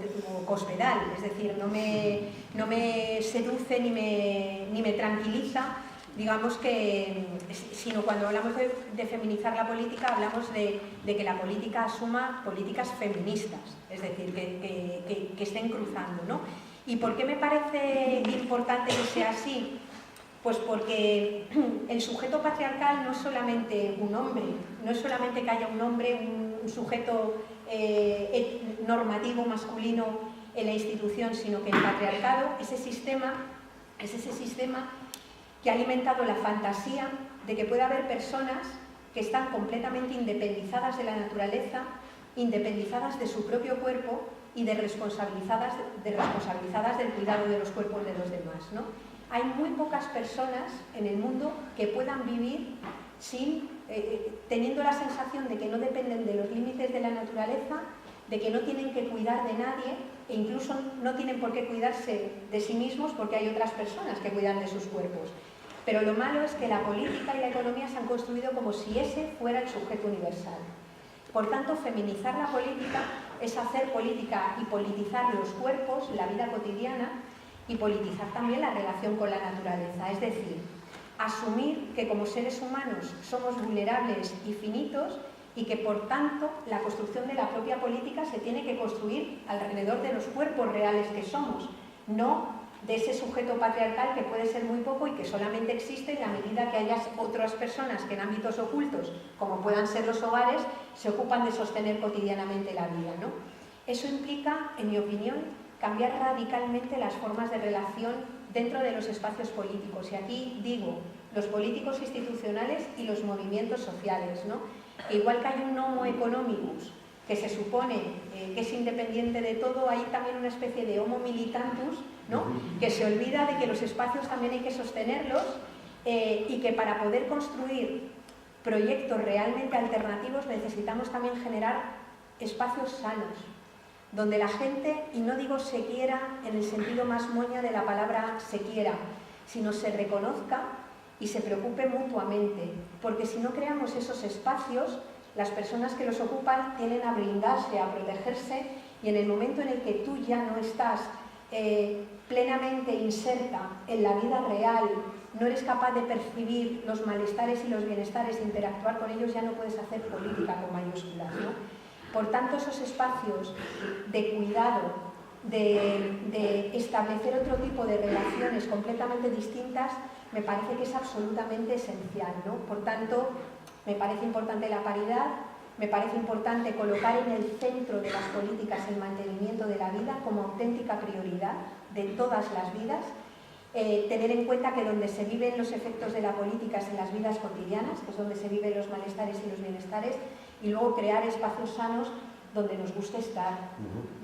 Cospedal, es decir, no me seduce ni me tranquiliza, digamos que, sino cuando hablamos de feminizar la política hablamos de que la política asuma políticas feministas, es decir, que estén cruzando, ¿no? ¿Y por qué me parece importante que sea así? Pues porque el sujeto patriarcal no es solamente un hombre, no es solamente que haya un hombre, un sujeto normativo masculino en la institución, sino que el patriarcado es ese sistema que ha alimentado la fantasía de que puede haber personas que están completamente independizadas de la naturaleza, independizadas de su propio cuerpo y responsabilizadas del cuidado de los cuerpos de los demás, ¿no? Hay muy pocas personas en el mundo que puedan vivir teniendo la sensación de que no dependen de los límites de la naturaleza, de que no tienen que cuidar de nadie e incluso no tienen por qué cuidarse de sí mismos porque hay otras personas que cuidan de sus cuerpos. Pero lo malo es que la política y la economía se han construido como si ese fuera el sujeto universal. Por tanto, feminizar la política es hacer política y politizar los cuerpos, la vida cotidiana, y politizar también la relación con la naturaleza, es decir, asumir que como seres humanos somos vulnerables y finitos y que por tanto la construcción de la propia política se tiene que construir alrededor de los cuerpos reales que somos, no de ese sujeto patriarcal que puede ser muy poco y que solamente existe en la medida que haya otras personas que en ámbitos ocultos, como puedan ser los hogares, se ocupan de sostener cotidianamente la vida, ¿no? Eso implica, en mi opinión, cambiar radicalmente las formas de relación dentro de los espacios políticos. Y aquí digo, los políticos institucionales y los movimientos sociales, ¿no? Igual que hay un homo economicus que se supone que es independiente de todo, hay también una especie de homo militantus, ¿no? Que se olvida de que los espacios también hay que sostenerlos y que para poder construir proyectos realmente alternativos necesitamos también generar espacios sanos, donde la gente, y no digo se quiera en el sentido más moña de la palabra se quiera, sino se reconozca y se preocupe mutuamente, porque si no creamos esos espacios, las personas que los ocupan tienden a blindarse, a protegerse, y en el momento en el que tú ya no estás plenamente inserta en la vida real, no eres capaz de percibir los malestares y los bienestares, de interactuar con ellos, ya no puedes hacer política con mayúsculas, ¿no? Por tanto, esos espacios de cuidado, de establecer otro tipo de relaciones completamente distintas, me parece que es absolutamente esencial, ¿no? Por tanto, me parece importante la paridad, me parece importante colocar en el centro de las políticas el mantenimiento de la vida como auténtica prioridad de todas las vidas, tener en cuenta que donde se viven los efectos de la política es en las vidas cotidianas, que es donde se viven los malestares y los bienestares, y luego crear espacios sanos donde nos guste estar,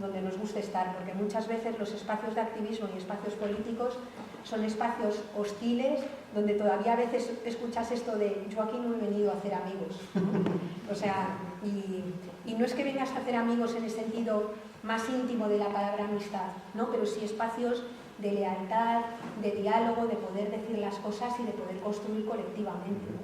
porque muchas veces los espacios de activismo y espacios políticos son espacios hostiles, donde todavía a veces escuchas esto de yo aquí no he venido a hacer amigos, ¿no? O sea, y no es que vengas a hacer amigos en el sentido más íntimo de la palabra amistad, ¿no? Pero sí espacios de lealtad, de diálogo, de poder decir las cosas y de poder construir colectivamente, ¿no?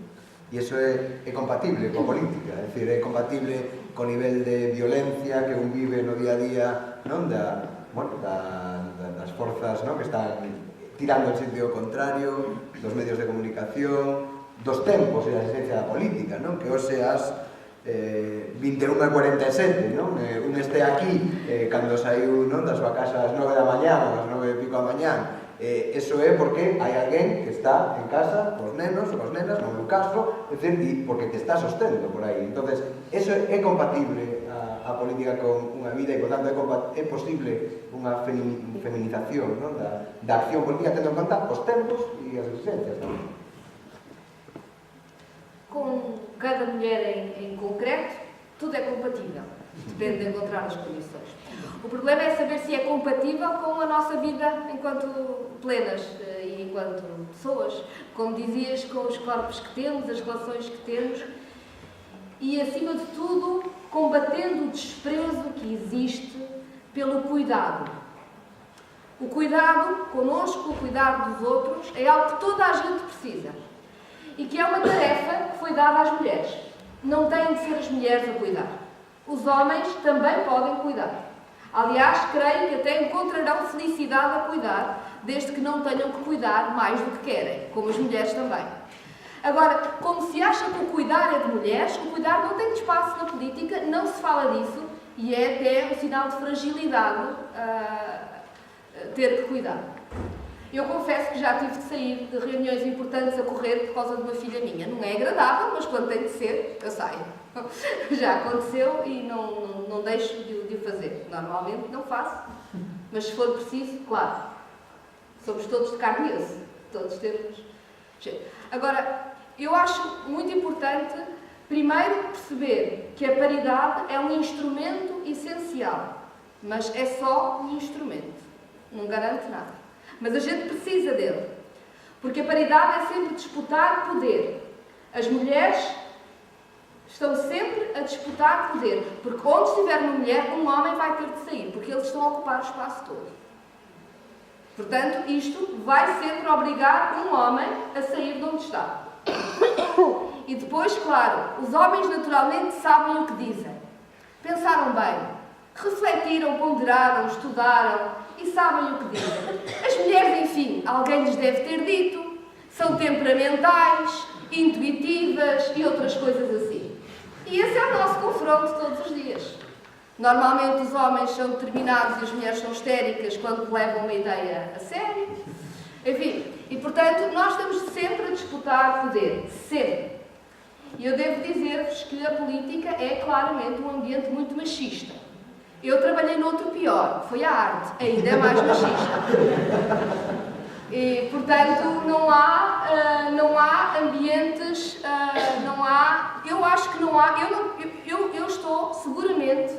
E iso é compatible coa política, é dicir, é compatible co nivel de violencia que un vive no día a día, non? Das forzas, non? Que están tirando en sentido contrario, dos medios de comunicación, dos tempos e a esencia da política, non? Que hoxe as 21:47, non? Un este aquí, cando saiu, non, da súa casa ás 9 da mañá, ás 9 e pico da mañá, Eso é porque hai alguén que está en casa cos nenos ou cos nenas, no meu caso, porque te está sostendo por aí. Entonces, eso é compatible a política con unha vida e, por tanto, é posible unha feminización, non, da acción política tendo en conta os tempos e as exigencias tamén. Com cada mulher em concreto, tudo é compatível. Depende de encontrar as condições. O problema é saber se é compatível com a nossa vida enquanto plenas e enquanto pessoas, como dizias, com os corpos que temos, as relações que temos e, acima de tudo, combatendo o desprezo que existe pelo cuidado. O cuidado connosco, o cuidado dos outros, é algo que toda a gente precisa e que é uma tarefa que foi dada às mulheres. Não têm de ser as mulheres a cuidar. Os homens também podem cuidar. Aliás, creio que até encontrarão felicidade a cuidar, desde que não tenham que cuidar mais do que querem, como as mulheres também. Agora, como se acha que o cuidar é de mulheres, o cuidar não tem espaço na política, não se fala disso e é até um sinal de fragilidade ter que cuidar. Eu confesso que já tive de sair de reuniões importantes a correr por causa de uma filha minha. Não é agradável, mas quando tem de ser, eu saio. Já aconteceu e não deixo de o fazer. Normalmente não faço, mas se for preciso, claro. Somos todos de carne e osso. Todos temos. Agora, eu acho muito importante, primeiro, perceber que a paridade é um instrumento essencial, mas é só um instrumento. Não garante nada. Mas a gente precisa dele. Porque a paridade é sempre disputar poder. As mulheres estão sempre a disputar poder. Porque onde estiver uma mulher, um homem vai ter de sair. Porque eles estão a ocupar o espaço todo. Portanto, isto vai sempre obrigar um homem a sair de onde está. E depois, claro, os homens naturalmente sabem o que dizem. Pensaram bem. Refletiram, ponderaram, estudaram e sabem o que dizem. As mulheres, enfim, alguém lhes deve ter dito, são temperamentais, intuitivas e outras coisas assim. E esse é o nosso confronto todos os dias. Normalmente os homens são determinados e as mulheres são histéricas quando levam uma ideia a sério. Enfim, e portanto nós estamos sempre a disputar poder, sempre. E eu devo dizer-vos que a política é claramente um ambiente muito machista. Eu trabalhei noutro pior, foi a arte, ainda é mais machista. E, portanto, não há ambientes, eu acho que não há, eu estou seguramente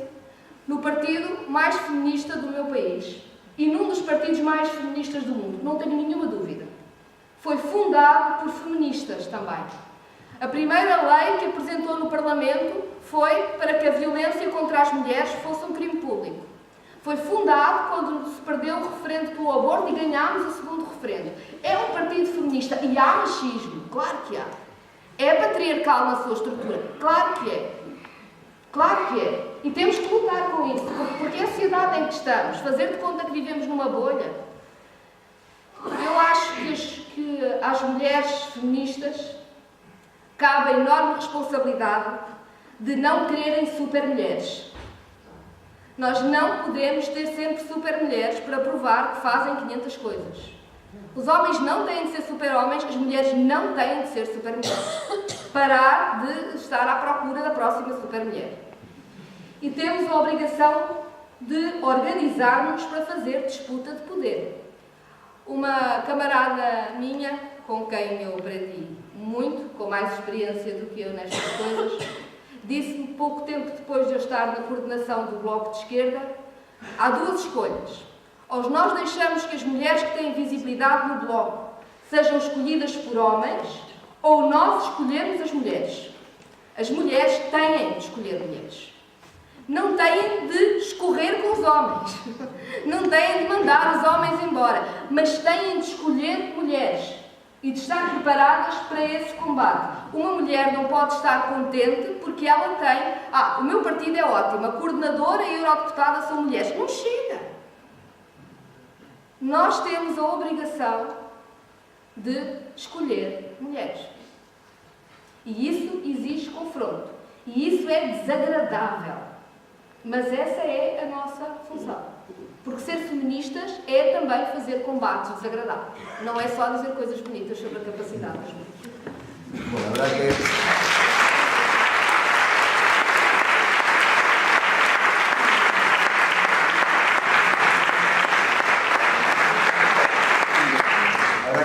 no partido mais feminista do meu país e num dos partidos mais feministas do mundo, não tenho nenhuma dúvida. Foi fundado por feministas também. A primeira lei que apresentou no Parlamento foi para que a violência contra as mulheres fosse um crime público. Foi fundado quando se perdeu o referendo pelo aborto e ganhámos o segundo referendo. É um partido feminista e há machismo, claro que há. É patriarcal na sua estrutura, claro que é. Claro que é. E temos que lutar com isso, porque é a sociedade em que estamos, fazer de conta que vivemos numa bolha. Eu acho que às mulheres feministas cabe a enorme responsabilidade de não quererem super-mulheres. Nós não podemos ter sempre super-mulheres para provar que fazem 500 coisas. Os homens não têm de ser super-homens, as mulheres não têm de ser super-mulheres. Parar de estar à procura da próxima super-mulher. E temos a obrigação de organizar-nos para fazer disputa de poder. Uma camarada minha, com quem eu aprendi muito, com mais experiência do que eu nestas coisas, disse-me pouco tempo depois de eu estar na coordenação do Bloco de Esquerda, há duas escolhas. Ou nós deixamos que as mulheres que têm visibilidade no Bloco sejam escolhidas por homens, ou nós escolhemos as mulheres. As mulheres têm de escolher mulheres. Não têm de escorrer com os homens. Não têm de mandar os homens embora. Mas têm de escolher mulheres. E de estar preparadas para esse combate. Uma mulher não pode estar contente porque ela tem... o meu partido é ótimo, a coordenadora e a eurodeputada são mulheres. Não chega. Nós temos a obrigação de escolher mulheres. E isso exige confronto. E isso é desagradável. Mas essa é a nossa função. Porque ser feministas é também fazer combates desagradáveis. Não é só dizer coisas bonitas sobre a capacidade das mulheres. Bueno, a verdad que...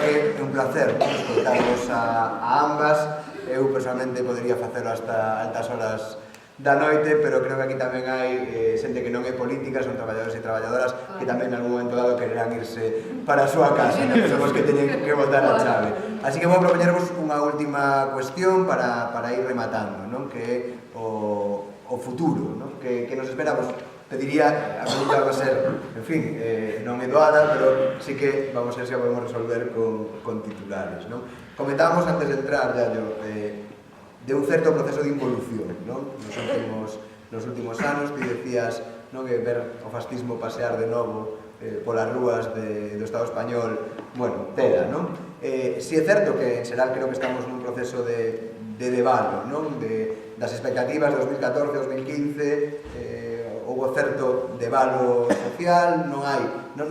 É un placer escoitarvos a ambas. Eu personalmente podería facelo hasta altas horas da noite, pero creo que aquí tamén hai xente que non é política, son traballadores e traballadoras que tamén en algún momento dado quererán irse para a súa casa, son os que teñen que botar a chave. Así que vou propoñervos unha última cuestión para ir rematando, non? Que é o futuro, non? Que nos esperamos. Pediría, a pregunta va a ser, en fin, non é doada, pero sí que vamos a ver se a podemos resolver con titulares, non? Comentábamos antes de entrar, Yayo, de un certo proceso de involución, non? Nos últimos anos, ti decías, non, que ver o fascismo pasear de novo polas rúas do Estado español, bueno, tela, non? Si é certo que en xeral creo que estamos nun proceso de debalo, non? Das expectativas de 2014-2015, houve certo debalo social, non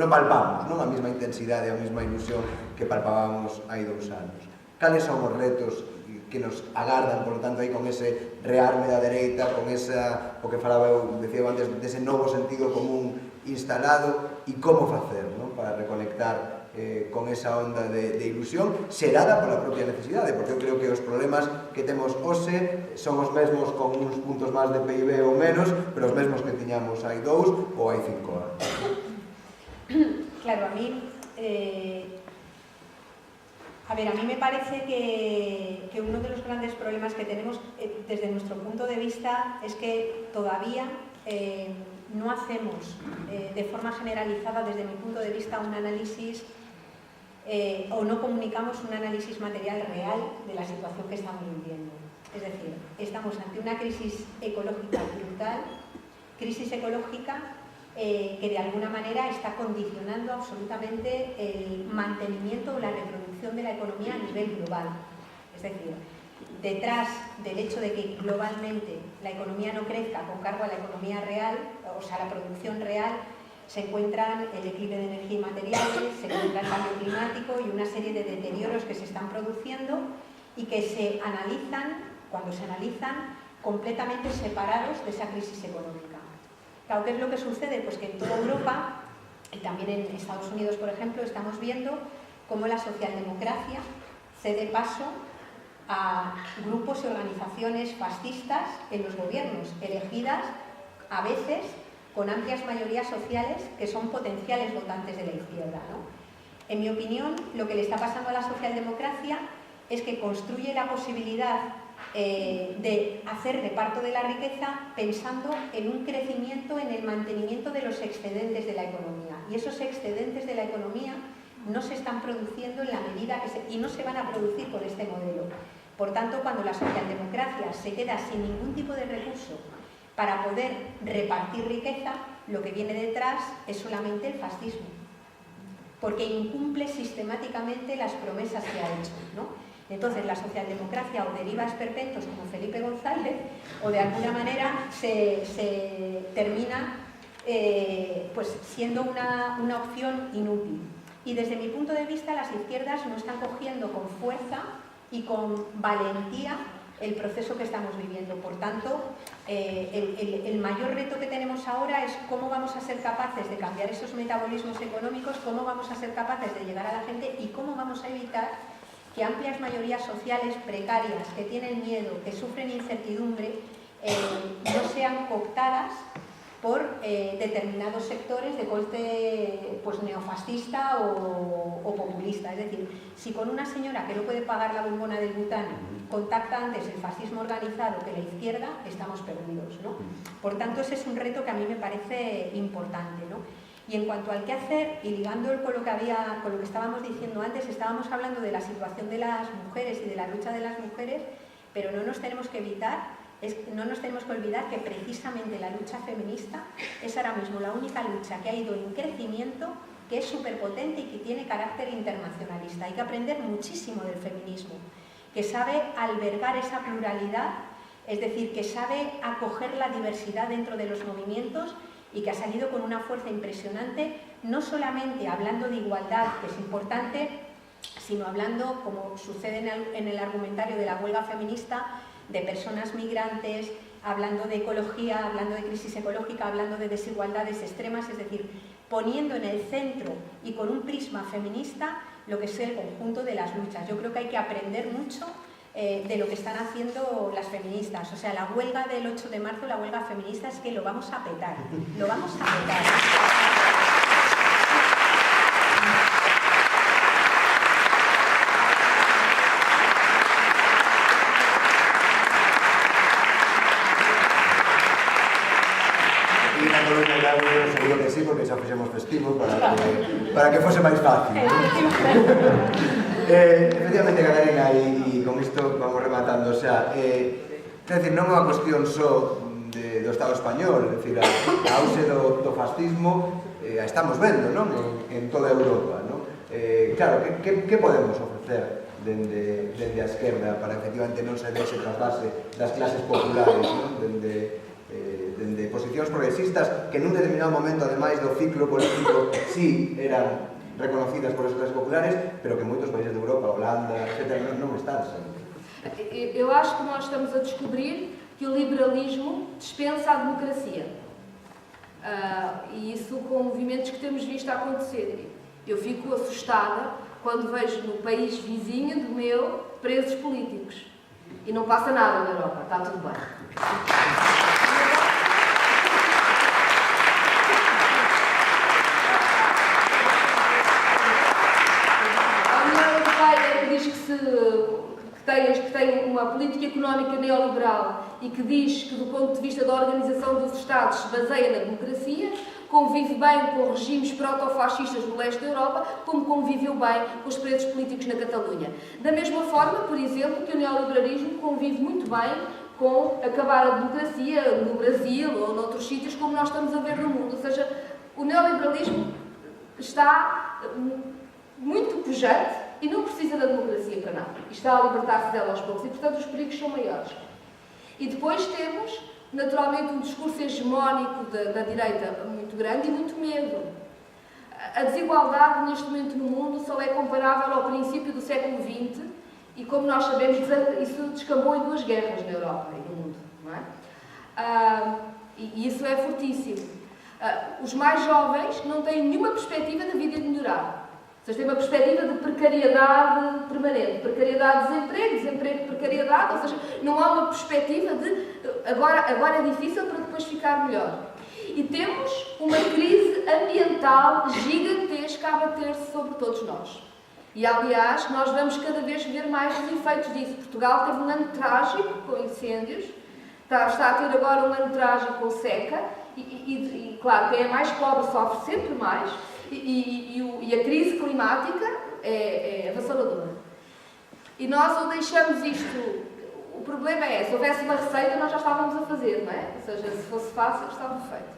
palpamos, non a mesma intensidade, a mesma ilusión que palpábamos hai 2 anos. Cales son os retos que nos agardan, por lo tanto, aí con ese rearme da dereita, con esa, o que falaba eu, decía antes, dese novo sentido común instalado, e como facer, non? Para reconectar con esa onda de ilusión xerada pola propia necesidade, porque eu creo que os problemas que temos hoxe son os mesmos con uns puntos máis de PIB ou menos, pero os mesmos que tiñamos hai 2 ou hai 5 anos. Claro, a mí me parece que uno de los grandes problemas que tenemos desde nuestro punto de vista es que todavía no hacemos de forma generalizada, desde mi punto de vista, un análisis o no comunicamos un análisis material real de la situación que estamos viviendo. Es decir, estamos ante una crisis ecológica brutal, crisis ecológica que de alguna manera está condicionando absolutamente el mantenimiento o la reproducción de la economía a nivel global. Es decir, detrás del hecho de que globalmente la economía no crezca con cargo a la economía real, o sea, la producción real, se encuentran el declive de energía y materiales, se encuentra el cambio climático y una serie de deterioros que se están produciendo y que se analizan, cuando se analizan, completamente separados de esa crisis económica. Claro, ¿qué es lo que sucede? Pues que en toda Europa, y también en Estados Unidos, por ejemplo, estamos viendo cómo la socialdemocracia cede paso a grupos y organizaciones fascistas en los gobiernos, elegidas a veces con amplias mayorías sociales que son potenciales votantes de la izquierda, ¿no? En mi opinión, lo que le está pasando a la socialdemocracia es que construye la posibilidad de hacer reparto de la riqueza pensando en un crecimiento, en el mantenimiento de los excedentes de la economía. Y esos excedentes de la economía no se están produciendo en la medida que y no se van a producir con este modelo. Por tanto, cuando la socialdemocracia se queda sin ningún tipo de recurso para poder repartir riqueza, lo que viene detrás es solamente el fascismo, porque incumple sistemáticamente las promesas que ha hecho, ¿no? Entonces la socialdemocracia o deriva a esperpentos como Felipe González, o de alguna manera se termina pues siendo una opción inútil. Y desde mi punto de vista, las izquierdas no están cogiendo con fuerza y con valentía el proceso que estamos viviendo. Por tanto, el mayor reto que tenemos ahora es cómo vamos a ser capaces de cambiar esos metabolismos económicos, cómo vamos a ser capaces de llegar a la gente y cómo vamos a evitar que amplias mayorías sociales precarias, que tienen miedo, que sufren incertidumbre, no sean cooptadas por determinados sectores de corte pues, neofascista o populista. Es decir, si con una señora que no puede pagar la bombona del Bután contacta antes el fascismo organizado que la izquierda, estamos perdidos, ¿no? Por tanto, ese es un reto que a mí me parece importante, ¿no? Y en cuanto al qué hacer, y ligándolo con lo que estábamos diciendo antes, estábamos hablando de la situación de las mujeres y de la lucha de las mujeres, pero no nos tenemos que olvidar que precisamente la lucha feminista es ahora mismo la única lucha que ha ido en crecimiento, que es superpotente y que tiene carácter internacionalista. Hay que aprender muchísimo del feminismo, que sabe albergar esa pluralidad, es decir, que sabe acoger la diversidad dentro de los movimientos y que ha salido con una fuerza impresionante, no solamente hablando de igualdad, que es importante, sino hablando, como sucede en el argumentario de la huelga feminista, de personas migrantes, hablando de ecología, hablando de crisis ecológica, hablando de desigualdades extremas, es decir, poniendo en el centro y con un prisma feminista lo que es el conjunto de las luchas. Yo creo que hay que aprender mucho de lo que están haciendo las feministas. O sea, la huelga del 8 de marzo, la huelga feminista, es que lo vamos a petar, lo vamos a petar. Seguro que sí, porque xa fixemos festivo para que fose máis fácil. Efectivamente, Catarina, e con isto vamos rematando, o sea, quer dizer, non é unha cuestión só do Estado español, é dicir, a auxe do fascismo a estamos vendo, non? En toda Europa, non? Claro, que podemos ofrecer dende a esquerda para efectivamente non se deixe trasvase das clases populares, non? Dende posicións progresistas que nun determinado momento, ademais do ciclo político, sí eran reconocidas por as clases populares, pero que moitos países de Europa, Holanda, etc., non están sempre. Eu acho que nós estamos a descobrir que o liberalismo dispensa a democracia. E isso com movimentos que temos visto acontecer. Eu fico assustada quando vejo no país vizinho do meu presos políticos. E não passa nada na Europa, está tudo bem. Que tem uma política económica neoliberal e que diz que, do ponto de vista da organização dos Estados, se baseia na democracia, convive bem com regimes proto-fascistas no leste da Europa, como conviveu bem com os presos políticos na Catalunha. Da mesma forma, por exemplo, que o neoliberalismo convive muito bem com acabar a democracia no Brasil ou noutros sítios, como nós estamos a ver no mundo. Ou seja, o neoliberalismo está muito pujante e não precisa da democracia para nada. E está a libertar-se dela aos poucos e, portanto, os perigos são maiores. E depois temos, naturalmente, um discurso hegemónico da direita muito grande e muito medo. A desigualdade, neste momento, no mundo só é comparável ao princípio do século XX e, como nós sabemos, isso descambou em 2 guerras na Europa e no mundo. Não é? E isso é fortíssimo. Os mais jovens não têm nenhuma perspectiva da vida de melhorar. Ou seja, tem uma perspectiva de precariedade permanente, precariedade, desemprego, precariedade, ou seja, não há uma perspectiva de agora é difícil para depois ficar melhor. E temos uma crise ambiental gigantesca a bater-se sobre todos nós. E, aliás, nós vamos cada vez ver mais os efeitos disso. Portugal teve um ano trágico com incêndios, está a ter agora um ano trágico com seca, e claro, quem é mais pobre sofre sempre mais, e a crise climática é avassaladora. E nós ou deixamos isto, o problema é, se houvesse uma receita nós já estávamos a fazer, não é? Ou seja, se fosse fácil estava feito.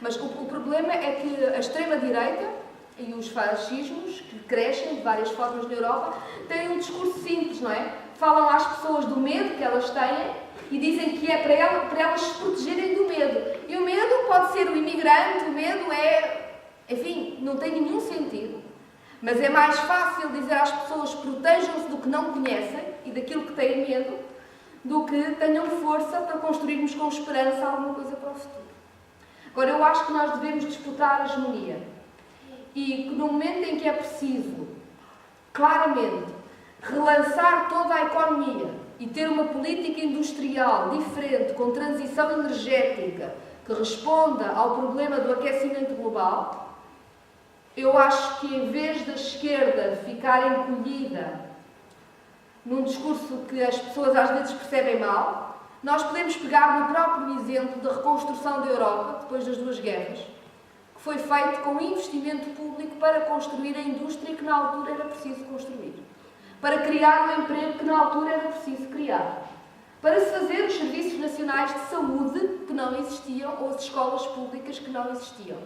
Mas o problema é que a extrema-direita e os fascismos, que crescem de várias formas na Europa, têm um discurso simples, não é? Falam às pessoas do medo que elas têm e dizem que é para elas se protegerem do medo. E o medo pode ser o imigrante, o medo é... Enfim, não tem nenhum sentido, mas é mais fácil dizer às pessoas protejam-se do que não conhecem e daquilo que têm medo, do que tenham força para construirmos com esperança alguma coisa para o futuro. Agora, eu acho que nós devemos disputar a hegemonia e que no momento em que é preciso, claramente, relançar toda a economia e ter uma política industrial diferente, com transição energética, que responda ao problema do aquecimento global, eu acho que, em vez da esquerda ficar encolhida num discurso que as pessoas às vezes percebem mal, nós podemos pegar no próprio exemplo da reconstrução da Europa, depois das 2 guerras, que foi feito com investimento público para construir a indústria que na altura era preciso construir, para criar o emprego que na altura era preciso criar, para se fazer os serviços nacionais de saúde que não existiam ou as escolas públicas que não existiam.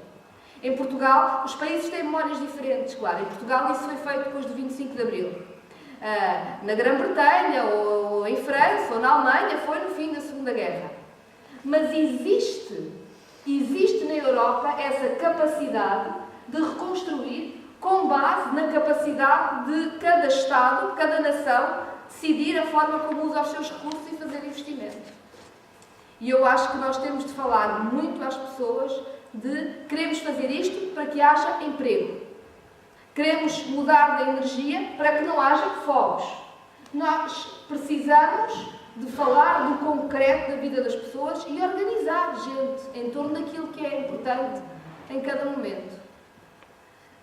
Em Portugal, os países têm memórias diferentes, claro. Em Portugal isso foi feito depois do 25 de Abril. Na Grã-Bretanha, ou em França, ou na Alemanha, foi no fim da Segunda Guerra. Mas existe Existe na Europa essa capacidade de reconstruir com base na capacidade de cada Estado, cada nação, decidir a forma como usa os seus recursos e fazer investimento. E eu acho que nós temos de falar muito às pessoas de queremos fazer isto para que haja emprego. Queremos mudar da energia para que não haja fogos. Nós precisamos de falar do concreto da vida das pessoas e organizar gente em torno daquilo que é importante em cada momento.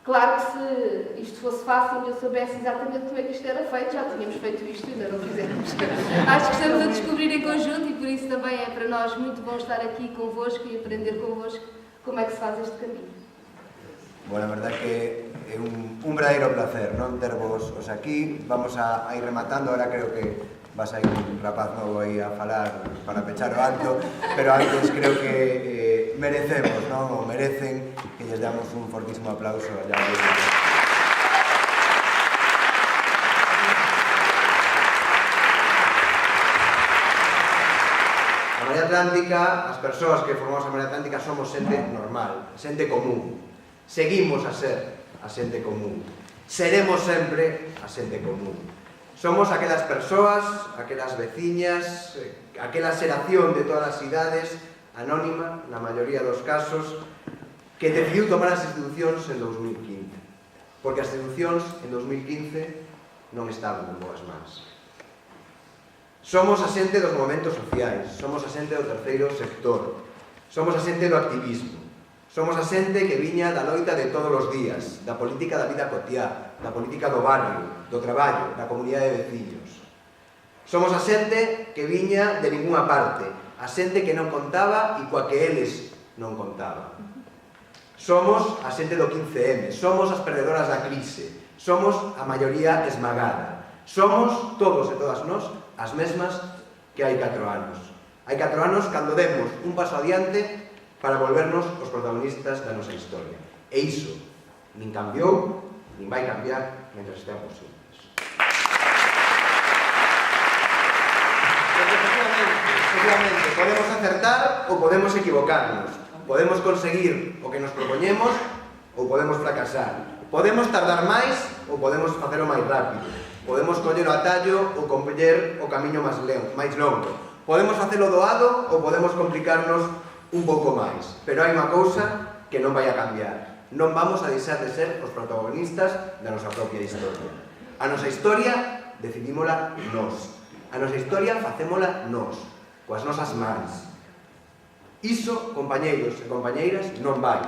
Claro que se isto fosse fácil e eu soubesse exatamente como é que isto era feito, já tínhamos feito isto e ainda não fizemos. Acho que estamos a descobrir em conjunto e por isso também é para nós muito bom estar aqui convosco e aprender convosco como é que se faz este caminho. Bueno, a verdade que é un verdadeiro placer non tervos os aquí. Vamos a ir rematando, ahora creo que vas a ir un rapaz novo aí a falar para pechar o acto, pero antes creo que merecemos, non? O merecen que lles damos un fortísimo aplauso allá. A Marea Atlántica, as persoas que formamos a Marea Atlántica somos xente normal, xente común. Seguimos a ser a xente común. Seremos sempre a xente común. Somos aquelas persoas, aquelas veciñas, aquela xeración de todas as idades, anónima, na maioría dos casos, que decidiu tomar as institucións en 2015. Porque as institucións en 2015 non estaban en boas mans. Somos a xente dos movementos sociais, somos a xente do terceiro sector, somos a xente do activismo, somos a xente que viña da loita de todos os días, da política da vida cotiá, da política do barrio, do traballo, da comunidade de veciños. Somos a xente que viña de ninguna parte, a xente que non contaba e coa que eles non contaban. Somos a xente do 15M, somos as perdedoras da crise, somos a maioría esmagada, somos todos e todas nós as mesmas que hai 4 anos. Hai 4 anos cando demos un paso adiante para volvernos os protagonistas da nosa historia. E iso nin cambiou, nin vai cambiar mentre esteamos xuntos. Efectivamente, podemos acertar ou podemos equivocarnos. Podemos conseguir o que nos propoñemos ou podemos fracasar. Podemos tardar máis ou podemos facelo máis rápido. Podemos coller o atallo ou coller o camiño máis longo. Podemos facelo doado ou podemos complicarnos un pouco máis. Pero hai unha cousa que non vai a cambiar. Non vamos a deixar de ser os protagonistas da nosa propia historia. A nosa historia decidímola nós. A nosa historia facémola nós, coas nosas mans. Iso, compañeiros e compañeiras, non vai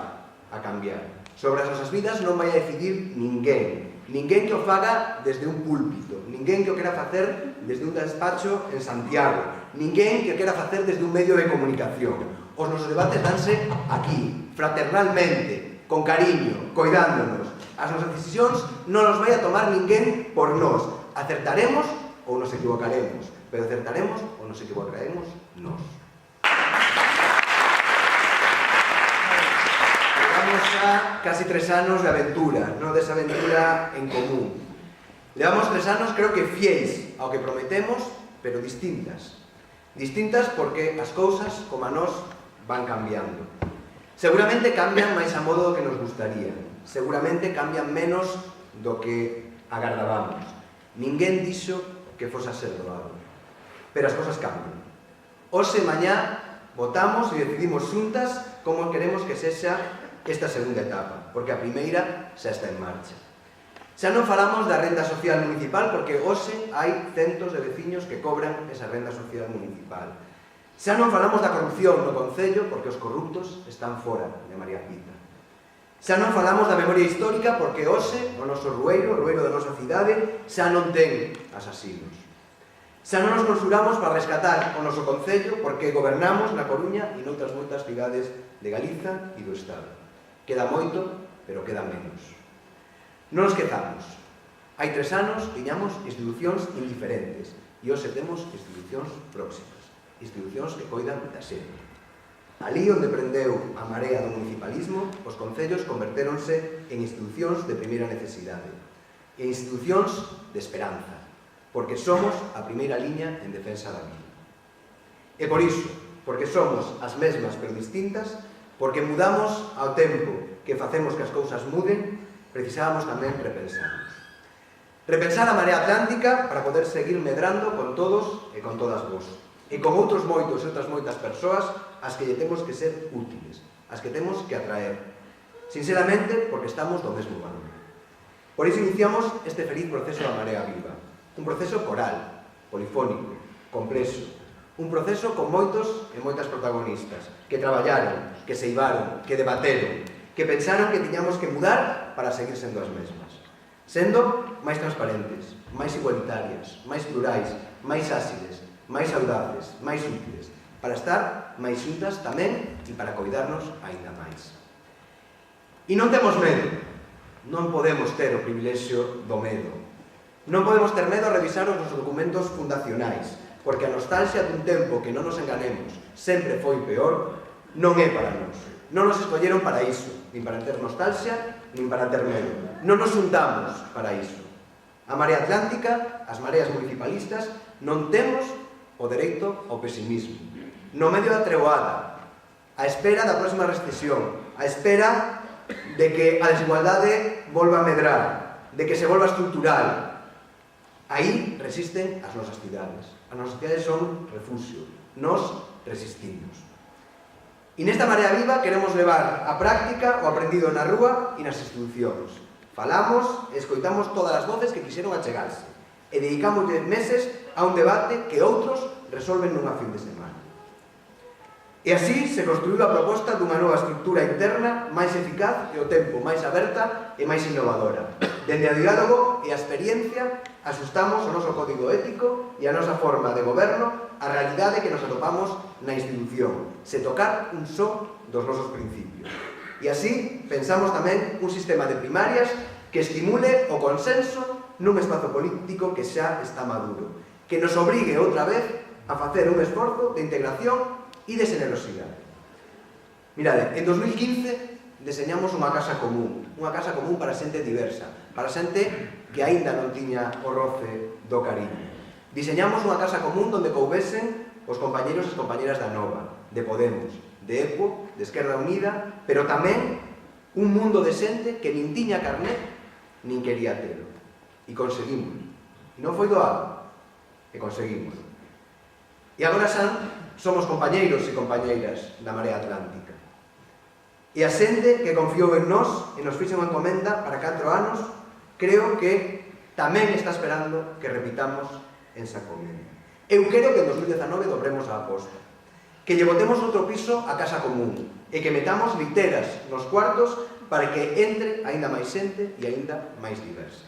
a cambiar. Sobre as nosas vidas non vai a decidir ninguén. Ninguén que o faga desde un púlpito, ninguén que o quera facer desde un despacho en Santiago, ninguén que o quera facer desde un medio de comunicación. Os nosos debates danse aquí, fraternalmente, con cariño, coidándonos. As nosas decisións non os vai a tomar ninguén por nós. Acertaremos ou nos equivocaremos, pero acertaremos ou nos equivocaremos nós. Levamos xa casi 3 anos de aventura, non desa aventura en común. Levamos 3 anos, creo que fiéis ao que prometemos, pero distintas. Distintas porque as cousas, como a nós, van cambiando. Seguramente cambian máis a modo do que nos gustaría. Seguramente cambian menos do que agardábamos. Ninguén dixo que fose a ser doado. Pero as cousas cambian. Hoxe, mañá, votamos e decidimos xuntas como queremos que sexa esta segunda etapa, porque a primeira xa está en marcha. Xa non falamos da renda social municipal porque hoxe hai centos de veciños que cobran esa renda social municipal. Xa non falamos da corrupción no Concello porque os corruptos están fora de María Pita. Xa non falamos da memoria histórica porque hoxe o noso rueiro, o rueiro da nosa cidade, xa non ten asasinos. Xa non nos consultamos para rescatar o noso Concello porque gobernamos na Coruña e noutras moitas cidades de Galiza e do Estado. Queda moito, pero queda menos. Non nos quezamos. Hai 3 anos tiñamos institucións indiferentes e hoxe temos institucións próximas, institucións que coidan da xente. Alí onde prendeu a marea do municipalismo, os concellos convertéronse en institucións de primeira necesidade e institucións de esperanza, porque somos a primeira liña en defensa da vida. E por iso, porque somos as mesmas pero distintas, porque mudamos ao tempo que facemos que as cousas muden, precisábamos tamén repensarnos. Repensar a Marea Atlántica para poder seguir medrando con todos e con todas vos. E con outros moitos e outras moitas persoas as que lle temos que ser útiles, as que temos que atraer. Sinceramente, porque estamos do mesmo valor. Por iso iniciamos este feliz proceso da Marea Viva. Un proceso coral, polifónico, complexo. Un proceso con moitos e moitas protagonistas que traballaron, que seivaron, que debateron, que pensaron que tiñamos que mudar para seguir sendo as mesmas. Sendo máis transparentes, máis igualitarias, máis plurais, máis áxiles, máis audaces, máis útiles, para estar máis xuntas tamén e para coidarnos aínda máis. E non temos medo, non podemos ter o privilexio do medo. Non podemos ter medo a revisar os nosos documentos fundacionais, porque a nostalgia dun tempo que non nos enganemos sempre foi peor, non é para nós. Non nos escolleron para iso, nin para ter nostalgia, nin para ter medo. Non nos juntamos para iso. A Marea Atlántica, as mareas municipalistas, non temos o dereito ao pesimismo. No medio da treboada, a espera da próxima recesión, a espera de que a desigualdade volva a medrar, de que se volva estrutural. Aí resisten as nosas cidades. As nosas cidades son refugio. Nos resistimos. E nesta Marea Viva queremos levar a práctica o aprendido na rúa e nas institucións. Falamos e escoitamos todas as voces que quixeron achegarse e dedicamos meses a un debate que outros resolven nunha fin de semana. E así se construiu a proposta dunha nova estrutura interna máis eficaz e ao tempo máis aberta e máis innovadora. Dende o diálogo e a experiencia asustamos o noso código ético e a nosa forma de goberno a realidade que nos atopamos na institución, se tocar un só dos nosos principios. E así pensamos tamén un sistema de primarias que estimule o consenso nun espazo político que xa está maduro, que nos obrigue outra vez a facer un esforzo de integración e de generosidade. Mirade, en 2015 deseñamos unha casa común para xente diversa, para xente que aínda non tiña o roce do cariño. Diseñamos unha casa común onde coubesen os compañeros e compañeras da Nova, de Podemos, de ECO, de Esquerda Unida, pero tamén un mundo de xente que nin tiña carné, nin quería telo. E conseguimos. E non foi doado, e conseguimos. E agora somos compañeiros e compañeiras da Marea Atlántica. E a xente que confiou en nós e nos fixo unha encomenda para 4 anos, creo que tamén está esperando que repitamos esa encomenda. Eu quero que en 2019 dobremos a aposta, que lle botemos outro piso a casa común e que metamos literas nos cuartos para que entre aínda máis xente e aínda máis diversa.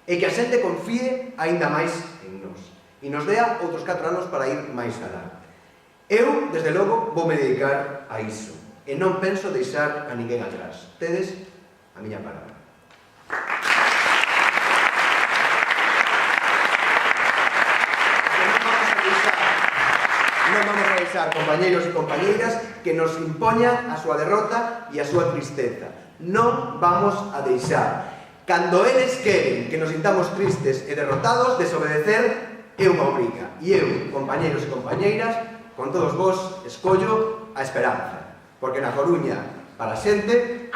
E que a xente confíe aínda máis en nós e nos dea outros 4 anos para ir máis alá. Eu, desde logo, voume dedicar a iso e non penso deixar a ninguén atrás. Tedes a miña palabra. Non vamos a deixar, compañeiros e compañeiras, que nos impoñan a súa derrota e a súa tristeza. Non vamos a deixar. Cando eles queren que nos sintamos tristes e derrotados, desobedecer é unha obriga. E eu, compañeiros e compañeiras, con todos vos, escollo a esperanza. Porque na Coruña, para a xente,